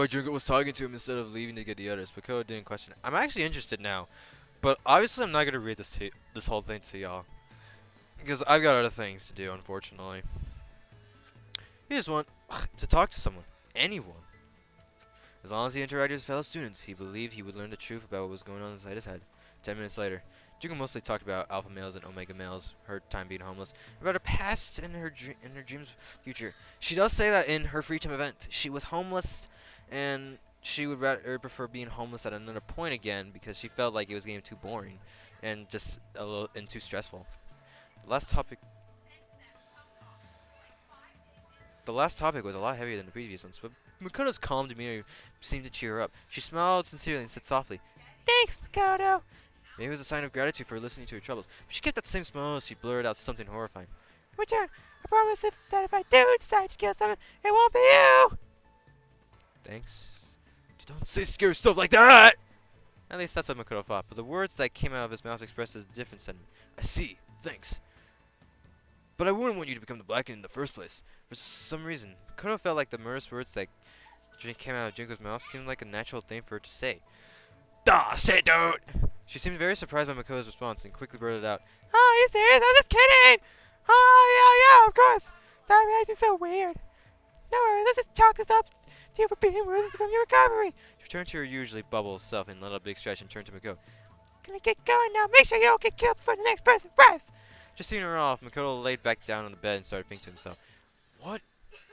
Junko was talking to him instead of leaving to get the others. Makoto didn't question it. I'm actually interested now, but obviously I'm not gonna read this whole thing to y'all because I've got other things to do, unfortunately. He just want to talk to someone, anyone. As long as he interacted with his fellow students, he believed he would learn the truth about what was going on inside his head. 10 minutes later, Junko mostly talked about alpha males and omega males, her time being homeless, about her past and her dreams future. She does say that in her free time event, she was homeless, and she would rather prefer being homeless at another point again because she felt like it was getting too boring and just a little and too stressful. The last topic was a lot heavier than the previous ones, but Makoto's calm demeanor seemed to cheer her up. She smiled sincerely and said softly, "Thanks, Makoto." Maybe it was a sign of gratitude for listening to her troubles, but she kept that same smile as she blurted out something horrifying. "Return. I promise that if I do decide to kill someone, it won't be you." Thanks. Don't say scary stuff like that! At least that's what Makoto thought, but the words that came out of his mouth expressed a different sentiment. I see. Thanks. But I wouldn't want you to become the Blackened in the first place. For some reason, Makoto felt like the murderous words that came out of Junko's mouth seemed like a natural thing for her to say. "Duh, say dude!" She seemed very surprised by Makoto's response and quickly blurted out, "Oh, are you serious? I'm just kidding! Oh, yeah, of course! Sorry, I'm acting so weird. No worries, let's just chalk this up to you for being worthy from your recovery." She returned to her usually bubble self and let out a big stretch and turned to Makoto. "Gonna get going now. Make sure you don't get killed before the next person arrives." Just seeing her off, Makoto laid back down on the bed and started thinking to himself, "What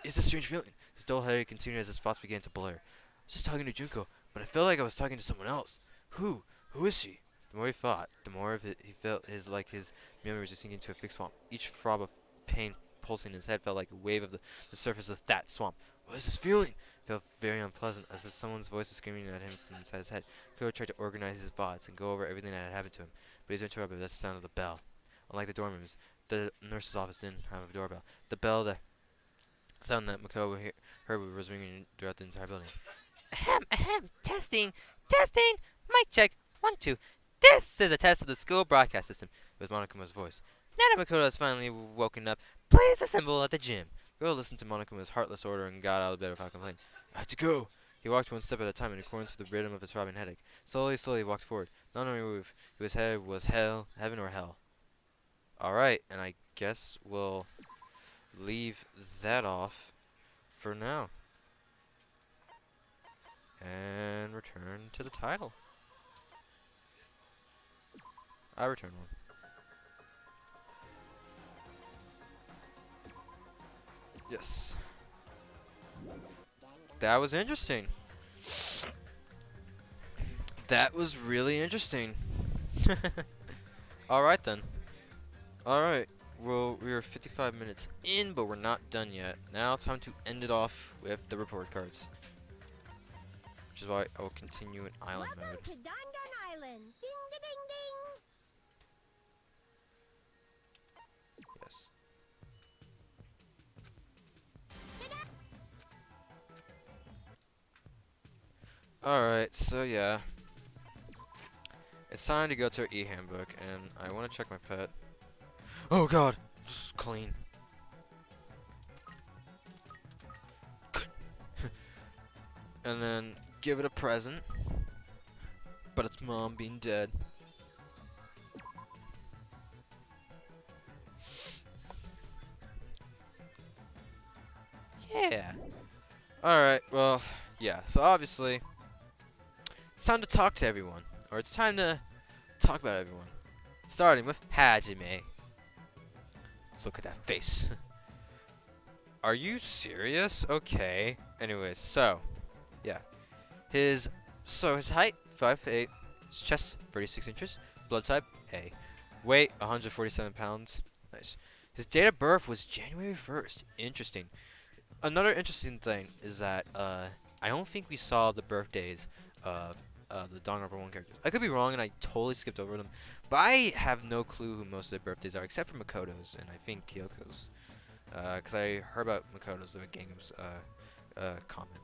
is this strange feeling?" His dull headache continued as his thoughts began to blur. "I was just talking to Junko, but I felt like I was talking to someone else. Who? Who is she?" The more he thought, the more of it he felt his memories were sinking into a thick swamp. Each throb of pain pulsing in his head felt like a wave of the surface of that swamp. What is this feeling? It felt very unpleasant, as if someone's voice was screaming at him from inside his head. Makoto tried to organize his thoughts and go over everything that had happened to him, but he was interrupted by the sound of the bell. Unlike the dorm rooms, the nurse's office didn't have a doorbell. The bell, the sound that Makoto heard was ringing throughout the entire building. Ahem, ahem, testing. Testing! Mic check. 1, 2. This is a test of the school broadcast system, with Monokuma's voice. Now that Makoto has finally woken up, please assemble at the gym. Go listened to Monokuma's heartless order and got out of bed without complaining. I have to go! He walked one step at a time in accordance with the rhythm of his throbbing headache. Slowly, he walked forward, not knowing if his head was heaven or hell. Alright, and I guess we'll leave that off for now. And return to the title. I return one. Yes. That was interesting. That was really interesting. Alright then. Alright. Well, we are 55 minutes in, but we're not done yet. Now time to end it off with the report cards. Which is why I will continue in island mode. Welcome to Dangan Island. Ding ding ding. Yes. Alright, so yeah. It's time to go to our e-handbook, and I want to check my pet. Oh god! Just clean. And then give it a present. But its mom being dead. Yeah. Alright, well, yeah. So obviously, it's time to talk to everyone. Or it's time to talk about everyone. Starting with Hajime. Look at that face. Are you serious? Okay. Anyways, so yeah. His height 5'8", his chest 36 inches, blood type A, weight 147 pounds. Nice. His date of birth was January 1st. Interesting. Another interesting thing is that I don't think we saw the birthdays of the Danganronpa 1 characters. I could be wrong and I totally skipped over them, but I have no clue who most of their birthdays are except for Makoto's and I think Kyoko's. Because I heard about Makoto's through a Gangham's comment.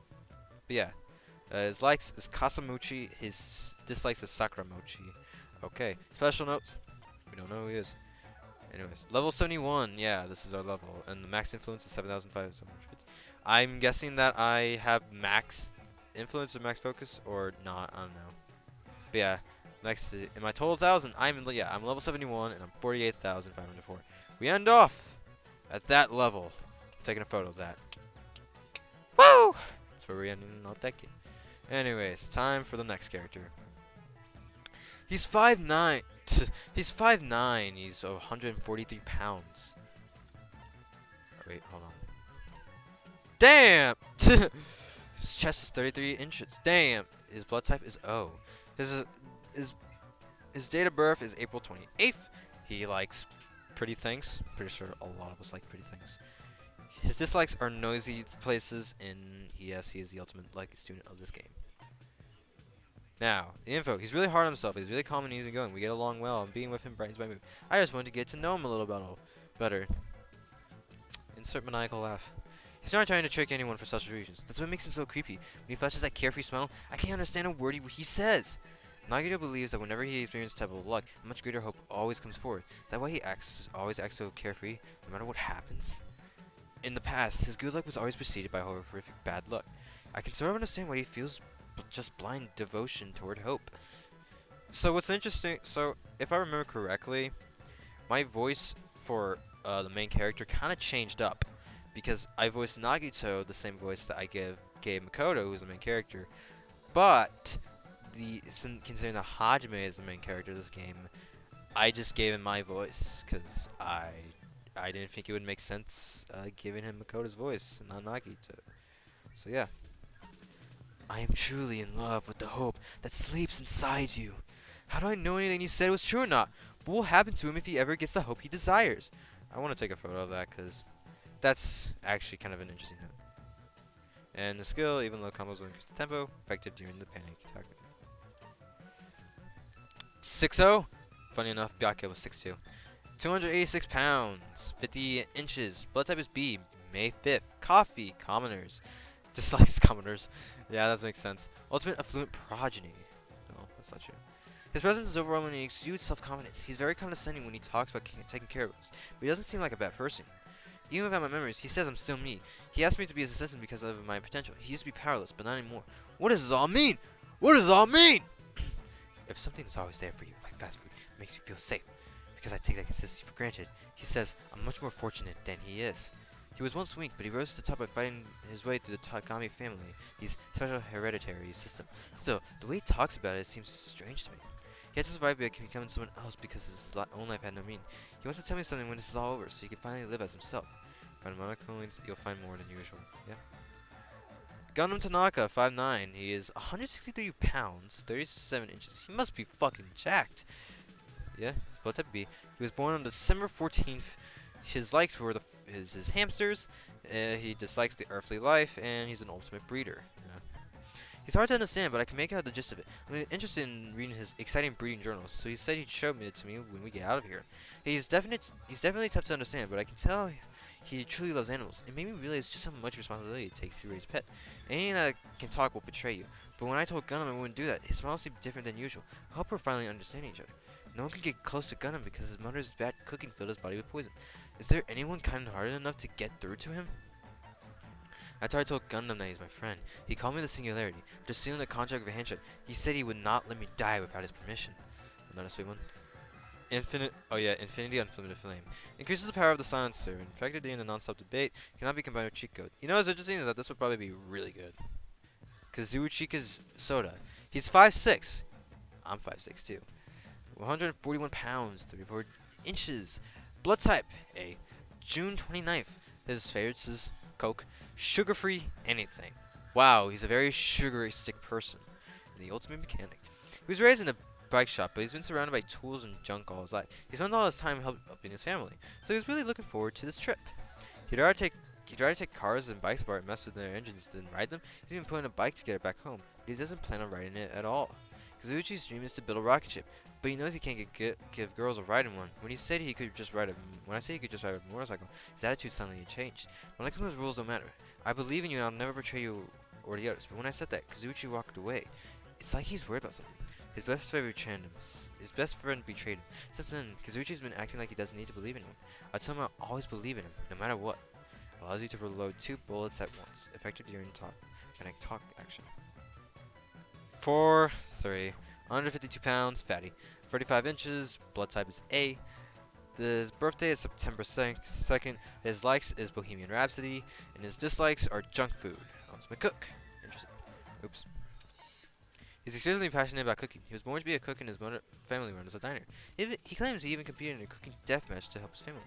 But yeah. His likes is Kasamuchi, his dislikes is Sakuramochi. Okay. Special notes. We don't know who he is. Anyways. Level 71. Yeah, this is our level. And the max influence is 7,500. I'm guessing that I have max influence or max focus or not. I don't know. But yeah. Next to, in my total 1,000, I'm level 71 and I'm 48,504. We end off at that level. I'm taking a photo of that. Woo! That's where we end in all decade. Anyways, time for the next character. He's 5'9". He's 5'9". He's 143 pounds. Oh, wait, hold on. Damn! His chest is 33 inches. Damn! His blood type is O. His date of birth is April 28th. He likes pretty things. Pretty sure a lot of us like pretty things. His dislikes are noisy places, and yes, he is the ultimate lucky student of this game. Now, the info. He's really hard on himself. He's really calm and easygoing. We get along well, and being with him brightens my mood. I just wanted to get to know him a little better. Insert maniacal laugh. He's not trying to trick anyone for such reasons. That's what makes him so creepy. When he flashes that carefree smile, I can't understand a word he says. Nagito believes that whenever he experiences type of luck, a much greater hope always comes forward. Is that why he always acts so carefree, no matter what happens? In the past, his good luck was always preceded by horrific bad luck. I can sort of understand why he feels just blind devotion toward hope. So what's interesting, so if I remember correctly, my voice for the main character kind of changed up. Because I voiced Nagito the same voice that I gave Makoto, who's the main character. But, considering that Hajime is the main character of this game, I just gave him my voice. Because I didn't think it would make sense giving him Makoto's voice and not Nagito. So yeah. I am truly in love with the hope that sleeps inside you. How do I know anything he said was true or not? What will happen to him if he ever gets the hope he desires? I want to take a photo of that because that's actually kind of an interesting note. And the skill, even though combos will increase the tempo, effective during the panic attack. 6'0". Funny enough, Byakuya was 6'2". 286 pounds, 50 inches. Blood type is B. May 5th. Coffee. Commoners. Dislikes commoners. Yeah, that makes sense. Ultimate affluent progeny. That's not true. His presence is overwhelming and he exudes self-confidence. He's very condescending when he talks about taking care of us, but he doesn't seem like a bad person. Even without my memories, he says I'm still me. He asked me to be his assistant because of my potential. He used to be powerless, but not anymore. What does this all mean? What does it all mean? If something is always there for you, like fast food, it makes you feel safe. Because I take that consistency for granted. He says I'm much more fortunate than he is. He was once weak, but he rose to the top by fighting his way through the Tagami family, his special hereditary system. Still, the way he talks about it seems strange to me. He had to survive by becoming someone else because his own life had no meaning. He wants to tell me something when this is all over, so he can finally live as himself. Find my coins, you'll find more than usual. Yeah. Gundam Tanaka, 5'9". He is 163 pounds, 37 inches. He must be fucking jacked. Yeah, blood type B. He was born on December 14th. His likes were his hamsters. He dislikes the earthly life, and he's an ultimate breeder. Yeah. He's hard to understand, but I can make out the gist of it. I'm interested in reading his exciting breeding journals, so he said he'd show it to me when we get out of here. He's definitely tough to understand, but I can tell he truly loves animals. It made me realize just how much responsibility it takes to raise a pet. Anything that can talk will betray you. But when I told Gundam I wouldn't do that, his smile seemed different than usual. I hope we're finally understanding each other. No one can get close to Gundam because his mother's bad cooking filled his body with poison. Is there anyone kind-hearted enough to get through to him? After I told Gundam that he's my friend, he called me the Singularity. After sealing the contract with a handshake, he said he would not let me die without his permission. Not a sweet one. Infinity Unlimited Flame. Increases the power of the silencer. In fact, during the non-stop debate, cannot be combined with cheat code. You know what's interesting is that this would probably be really good. Kazuchika's Soda. He's 5'6". I'm 5'6" too. 141 pounds, 34 inches. Blood type A. June 29th. His favorites is Coke. Sugar-free anything. Wow, he's a very sugaristic person. And the ultimate mechanic. He was raised in a bike shop, but he's been surrounded by tools and junk all his life. He spent all his time helping his family, so he was really looking forward to this trip. He'd rather take cars and bikes apart and mess with their engines than ride them. He's even putting a bike to get it back home, but he doesn't plan on riding it at all. Kazuchi's dream is to build a rocket ship, but he knows he can't give girls a ride in one. When I said he could just ride a motorcycle, his attitude suddenly changed. When I come to his rules don't matter. I believe in you and I'll never betray you or the others. But when I said that, Kazuchi walked away. It's like he's worried about something. His best friend betrayed him. Since then, Kazuchi's been acting like he doesn't need to believe in anyone. I tell him I'll always believe in him, no matter what. Allows you to reload 2 bullets at once, effective during talk action. 4'3", 152 pounds, fatty, 35 inches, blood type is A. His birthday is September 2nd. His likes is Bohemian Rhapsody, and his dislikes are junk food. Ultimate cook. Interesting. Oops. He's extremely passionate about cooking. He was born to be a cook, and his family runs a diner. He claims he even competed in a cooking deathmatch to help his family.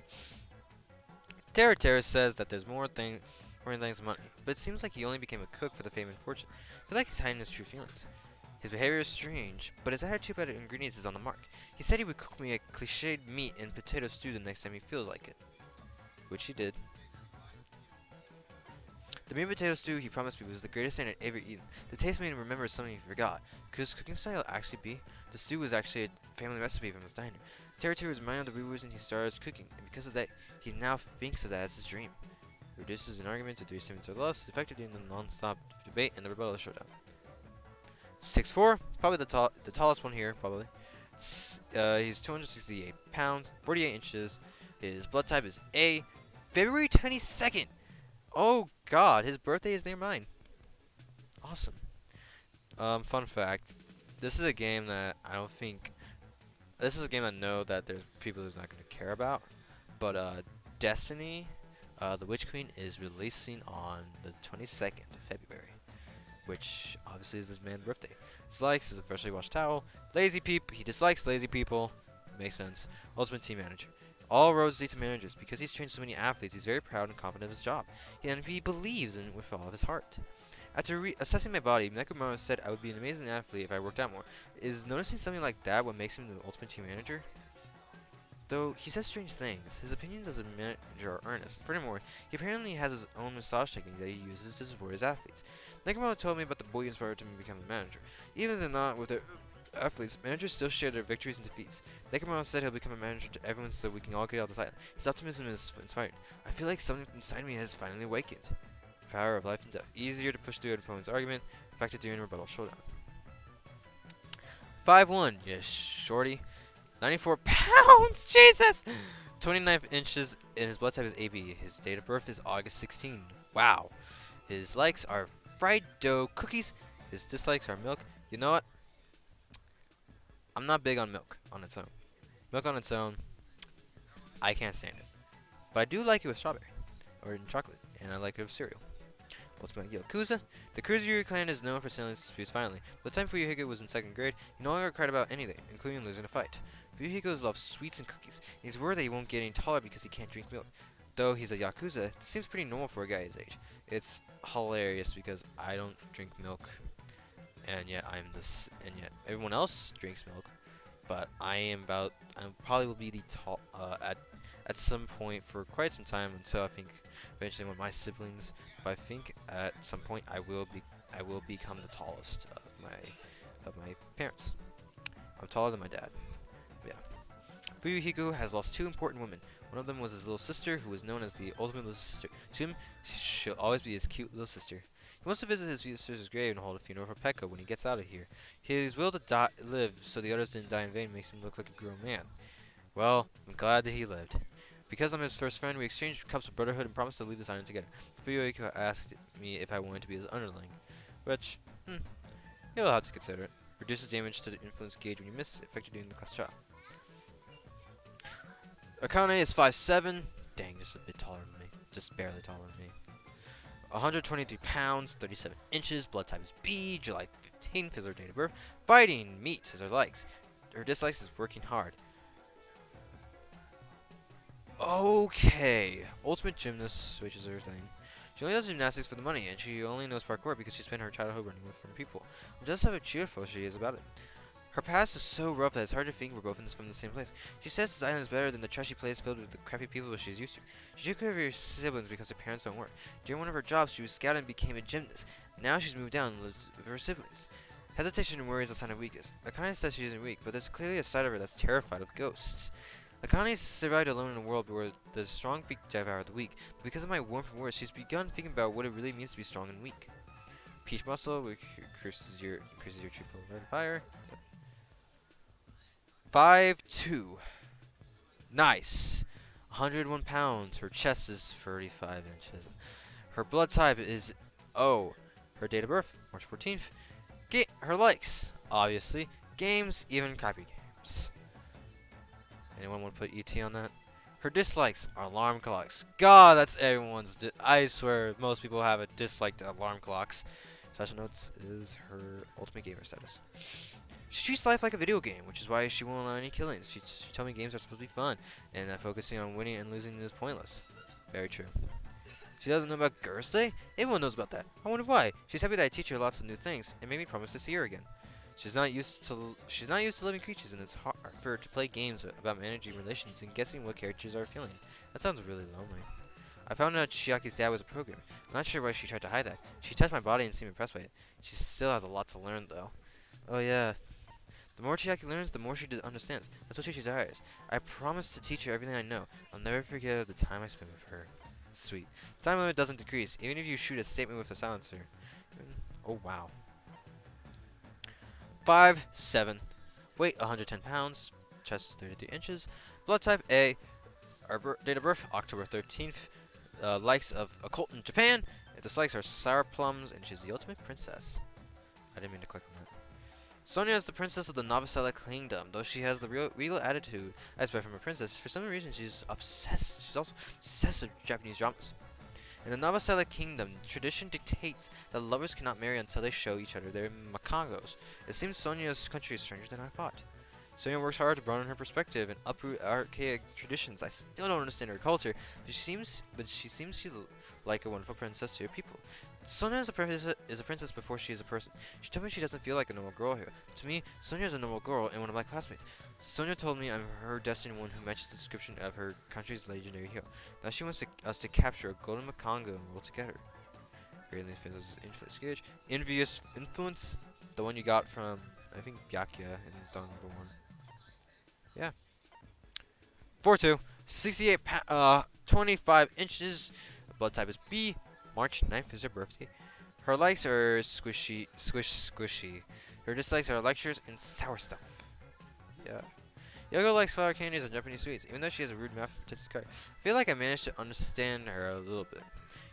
Terra says that there's more things than money, but it seems like he only became a cook for the fame and fortune. I feel like he's hiding his true feelings. His behavior is strange, but his attitude about ingredients is on the mark. He said he would cook me a cliched meat and potato stew the next time he feels like it, which he did. The meat and potato stew he promised me was the greatest thing I'd ever eaten. The taste made him remember something he forgot. Could his cooking style actually be? The stew was actually a family recipe from his diner. Terra was reminded of the reason he started cooking, and because of that, he now thinks of that as his dream. He reduces an argument to 3 seconds or less, effective in the non-stop debate and the rebuttal showdown. 6'4", probably the tallest one here, probably. He's 268 pounds, 48 inches. His blood type is A. February 22nd. Oh God, his birthday is near mine. Awesome. Fun fact: this is a game that I don't think. This is a game I know that there's people who's not going to care about. But Destiny, the Witch Queen is releasing on the 22nd of February. Which obviously is this man's birthday. Dislikes is a freshly washed towel. Lazy peep. He dislikes lazy people. Makes sense. Ultimate team manager. All roads lead to managers. Because he's trained so many athletes, he's very proud and confident of his job. And he believes in it with all of his heart. After assessing my body, Nekomaru said I would be an amazing athlete if I worked out more. Is noticing something like that what makes him the ultimate team manager? Though he says strange things, his opinions as a manager are earnest. Furthermore, he apparently has his own massage technique that he uses to support his athletes. Nekomaru told me about the boy who inspired him to become a manager. Even if they're not with their athletes, managers still share their victories and defeats. Nekomaru said he'll become a manager to everyone so we can all get out of the silence. His optimism is inspiring. I feel like something inside me has finally awakened. Power of life and death. Easier to push through an opponent's argument. Effective during rebuttal showdown. 5'1", yes, shorty. 94 pounds, Jesus! 29 inches, and his blood type is AB. His date of birth is August 16. Wow. His likes are fried dough cookies. His dislikes are milk. You know what? I'm not big on milk on its own. Milk on its own, I can't stand it. But I do like it with strawberry, or in chocolate, and I like it with cereal. Ultimate Yakuza. The Kurzuru clan is known for settling disputes violently. By the time Fuyuhiko was in 2nd grade, he no longer cried about anything, including losing a fight. Fuyuhiko loves sweets and cookies, and he's worried that he won't get any taller because he can't drink milk. Though he's a Yakuza, it seems pretty normal for a guy his age. It's hilarious because I don't drink milk, and yet everyone else drinks milk, but I probably will be the tall, at some point for quite some time until I think eventually one of my siblings. But I think at some point I will become the tallest of my parents. I'm taller than my dad. But yeah. Fuyuhiko has lost 2 important women. One of them was his little sister, who was known as the ultimate little sister. To him, she'll always be his cute little sister. He wants to visit his sister's grave and hold a funeral for Pekka when he gets out of here. His will to live so the others didn't die in vain makes him look like a grown man. Well, I'm glad that he lived. Because I'm his first friend, we exchanged cups of brotherhood and promised to leave this island together. Fuyuhiko asked me if I wanted to be his underling, which, he'll have to consider it. Reduces damage to the influence gauge when you miss, effective during the class trial. Akane is 5'7", dang, just a bit taller than me, just barely taller than me. 123 pounds, 37 inches, blood type is B, July 15th is her date of birth. Fighting, meat is her likes. Her dislikes is working hard. Okay, ultimate gymnast, which is her thing. She only does gymnastics for the money, and she only knows parkour because she spent her childhood running from people. Just how cheerful she is about it. Her past is so rough that it's hard to think we're both from the same place. She says this island is better than the trashy place filled with the crappy people that she's used to. She took care of her siblings because their parents don't work. During one of her jobs, she was scouted and became a gymnast. Now she's moved down and lives with her siblings. Hesitation and worry is a sign of weakness. Akane says she isn't weak, but there's clearly a side of her that's terrified of ghosts. Akane survived alone in a world where the strong devour the weak. But because of my warmth and words, she's begun thinking about what it really means to be strong and weak. Peach muscle, which increases your triple fire. 5'2". Nice. 101 pounds. Her chest is 35 inches. Her blood type is O. Her date of birth, March 14th. Her likes, obviously, games, even crappy games. Anyone want to put ET on that? Her dislikes are alarm clocks. God, that's everyone's. I swear, most people have a dislike to alarm clocks. Special notes is her ultimate gamer status. She treats life like a video game, which is why she won't allow any killings. She told me games are supposed to be fun, and that focusing on winning and losing is pointless. Very true. She doesn't know about Girls' Day? Everyone knows about that. I wonder why. She's happy that I teach her lots of new things, and made me promise to see her again. She's not used to living creatures, and it's hard for her to play games about managing relations and guessing what characters are feeling. That sounds really lonely. I found out Chiaki's dad was a programmer. I'm not sure why she tried to hide that. She touched my body and seemed impressed by it. She still has a lot to learn, though. Oh yeah. The more Chiaki learns, the more she understands. That's what she desires. I promise to teach her everything I know. I'll never forget the time I spent with her. Sweet. Time limit doesn't decrease, even if you shoot a statement with a silencer. Oh wow. 5'7". Weight 110 pounds. Chest 33 inches. Blood type A. Our date of birth October 13th. Likes of occult in Japan. And dislikes are sour plums, and she's the ultimate princess. I didn't mean to click on that. Sonia is the princess of the Navasela Kingdom. Though she has the regal attitude I expect from a princess, for some reason she's obsessed. She's also obsessed with Japanese dramas. In the Navasela Kingdom, tradition dictates that lovers cannot marry until they show each other their makangos. It seems Sonia's country is stranger than I thought. Sonia works hard to broaden her perspective and uproot archaic traditions. I still don't understand her culture, but she seems like a wonderful princess to her people. Sonia is a princess before she is a person. She told me she doesn't feel like a normal girl here. To me, Sonia is a normal girl and one of my classmates. Sonia told me I'm her destined one who matches the description of her country's legendary hero. Now she wants us to capture a golden makango and roll together. Greatly influences influence gauge. Envious influence, the one you got from I think Byakuya in Danganronpa. Yeah. 4'2", 68 25 inches. Blood type is B. March 9th is her birthday. Her likes are squishy. Her dislikes are lectures and sour stuff. Yeah. Yoko likes flower candies and Japanese sweets, even though she has a rude math pretentious card. I feel like I managed to understand her a little bit.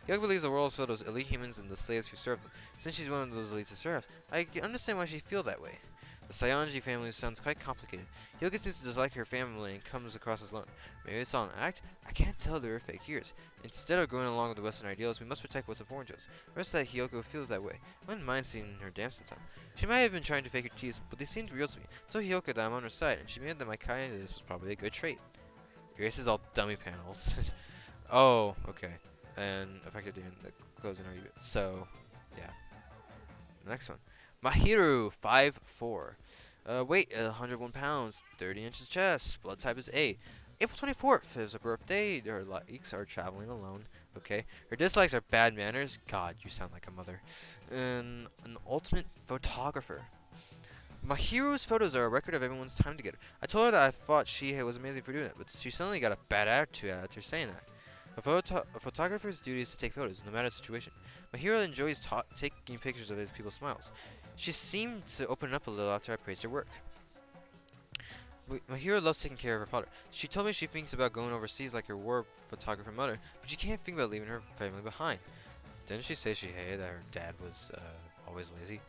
Yoko believes the world is filled with elite humans and the slaves who serve them. Since she's one of those elites who serve, I can understand why she feels that way. The Saionji family sounds quite complicated. Yoko seems to dislike her family and comes across as lone. Maybe it's all an act? I can't tell they were fake years. Instead of going along with the Western ideals, we must protect what's important to us. The rest of that Hiyoko feels that way. I wouldn't mind seeing her dance sometime. She might have been trying to fake her teeth, but they seemed real to me. I told Hiyoko that I'm on her side, and she made that my kindness was probably a good trait. Erases all dummy panels. Oh, okay. And effective during the closing argument. So, yeah. Next one. Mahiru, 5'4". Weight, 101 pounds, 30 inches chest. Blood type is A. April 24th is her birthday. Her likes are traveling alone. Okay. Her dislikes are bad manners. God, you sound like a mother. And an ultimate photographer. Mahiru's photos are a record of everyone's time together. I told her that I thought she was amazing for doing it, but she suddenly got a bad attitude after saying that. A photographer's duty is to take photos, no matter the situation. Mahiro enjoys taking pictures of his people's smiles. She seemed to open up a little after I praised her work. Mahiro loves taking care of her father. She told me she thinks about going overseas like her war photographer mother, but she can't think about leaving her family behind. Didn't she say she hated that her dad was always lazy?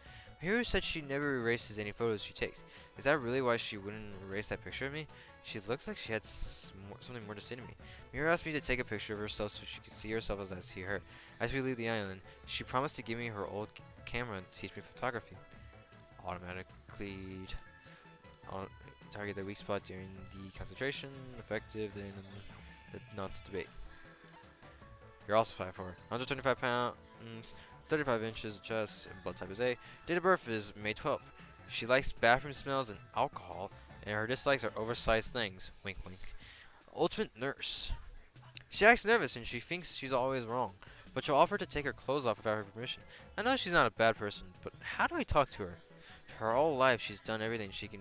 Mahiro said she never erases any photos she takes. Is that really why she wouldn't erase that picture of me? She looked like she had something more to say to me. Mahiro asked me to take a picture of herself so she could see herself as I see her. As we leave the island, she promised to give me her old camera and teach me photography. Automatically target the weak spot during the concentration. Effective in the nonsense debate. You're also 5'4", 125 pounds, 35 inches of chest, and blood type is A. Date of birth is May 12th. She likes bathroom smells and alcohol, and her dislikes are oversized things. Wink, wink. Ultimate nurse. She acts nervous and she thinks she's always wrong, but she'll offer to take her clothes off without her permission. I know she's not a bad person, but how do I talk to her? Her whole life, she's done everything she can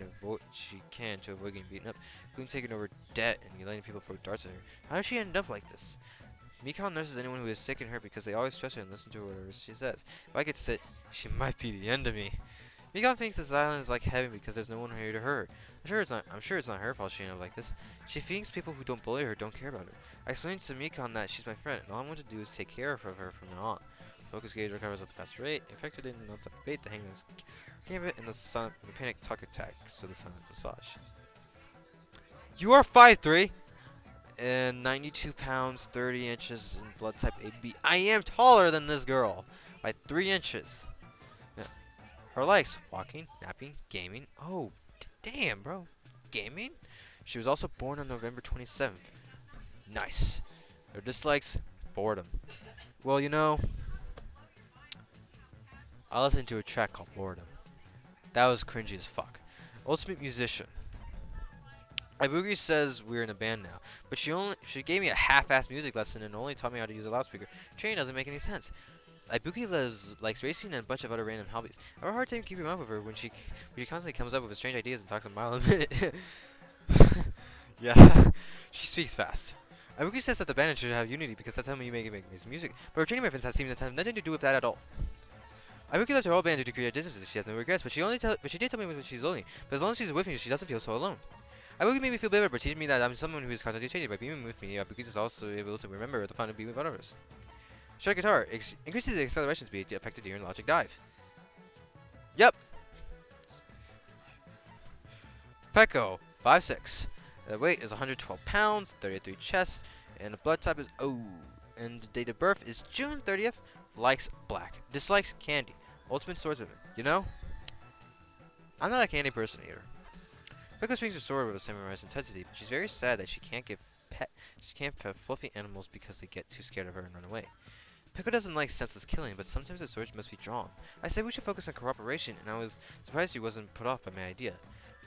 to avoid getting beaten up, including taking over debt and letting people throw darts at her. How did she end up like this? Mikon nurses anyone who is sick in her because they always trust her and listen to whatever she says. If I get sick, she might be the end of me. Mikon thinks this island is like heaven because there's no one here to hurt her. I'm sure it's not her fault she ended up like this. She thinks people who don't bully her don't care about her. I explained to Mikon that she's my friend, and all I want to do is take care of her from now on. Focus gauge recovers at a faster rate. Infected in non-stop debate, the hangman's gambit, and the panic talk attack, so the silent massage. You are 5'3". And 92 pounds, 30 inches, in blood type AB. I am taller than this girl by 3 inches. Yeah. Her likes: walking, napping, gaming. Oh, damn, bro. Gaming? She was also born on November 27th. Nice. Her dislikes: boredom. Well, you know, I listened to a track called Boredom. That was cringy as fuck. Ultimate musician. Ibuki says we're in a band now, but she gave me a half-assed music lesson and only taught me how to use a loudspeaker. Training doesn't make any sense. Ibuki likes racing and a bunch of other random hobbies. I have a hard time keeping up with her when she constantly comes up with strange ideas and talks a mile a minute. Yeah, she speaks fast. Ibuki says that the band should have unity because that's how you make music, but her training methods seem to have nothing to do with that at all. Ibuki left her whole band to create distances. She has no regrets, but she did tell me when she's lonely. But as long as she's with me, she doesn't feel so alone. Ibuki made me feel better, but teaching me that I'm someone who is constantly changing. By being with me, Ibuki is also able to remember the fun of being with others. Strike guitar increases the acceleration speed affected during logic dive. Yep. Peko, 5'6". The weight is 112 pounds, 33 chest, and the blood type is O. And the date of birth is June 30th. Likes black. Dislikes candy. Ultimate swordsman. You know, I'm not a candy person either. Peko swings her sword with a samurai intensity, but she's very sad that she can't pet fluffy animals because they get too scared of her and run away. Peko doesn't like senseless killing, but sometimes the sword must be drawn. I said we should focus on cooperation, and I was surprised she wasn't put off by my idea.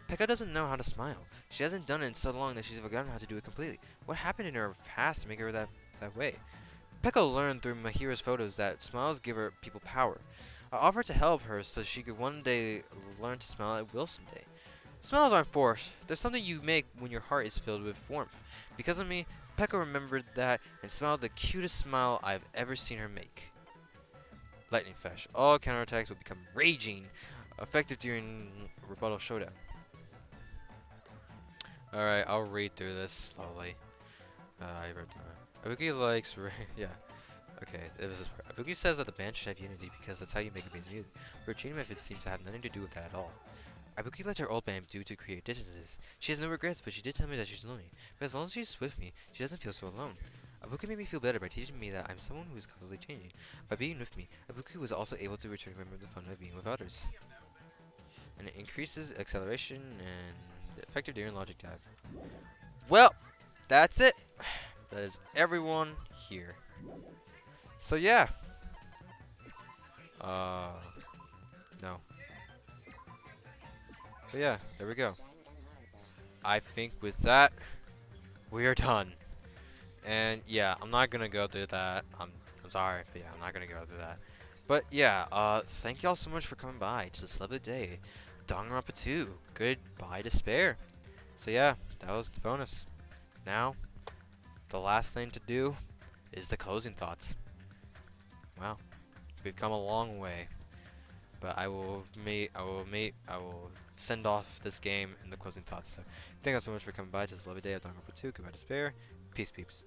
Peko doesn't know how to smile. She hasn't done it in so long that she's forgotten how to do it completely. What happened in her past to make her that way? Peko learned through Mahiro's photos that smiles give her people power. I offered to help her so she could one day learn to smile at will someday. Smiles aren't forced. There's something you make when your heart is filled with warmth. Because of me, Peko remembered that and smiled the cutest smile I've ever seen her make. Lightning Flash. All counterattacks will become raging. Effective during rebuttal showdown. Alright, I'll read through this slowly. I wrote down. Ibuki likes yeah. Okay, it was this part. Ibuki says that the band should have unity because that's how you make amazing music. Her cheating methods seem to have nothing to do with that at all. Ibuki left her old band due to create distances. She has no regrets, but she did tell me that she's lonely. But as long as she's with me, she doesn't feel so alone. Ibuki made me feel better by teaching me that I'm someone who is constantly changing. By being with me, Ibuki was also able to return to remember the fun of being with others. And it increases acceleration and effective during logic dive. Well, that's it. That is everyone here. So yeah. No. So yeah, there we go. I think with that, we are done. And yeah, I'm not gonna go through that. I'm sorry, but yeah, I'm not gonna go through that. But yeah, thank y'all so much for coming by to this lovely day. Danganronpa 2. Goodbye despair. So yeah, that was the bonus. Now, the last thing to do is the closing thoughts. Wow, we've come a long way. But I will send off this game in the closing thoughts. So thank you so much for coming by to this lovely day of Danganronpa 2. Goodbye despair. Peace peeps.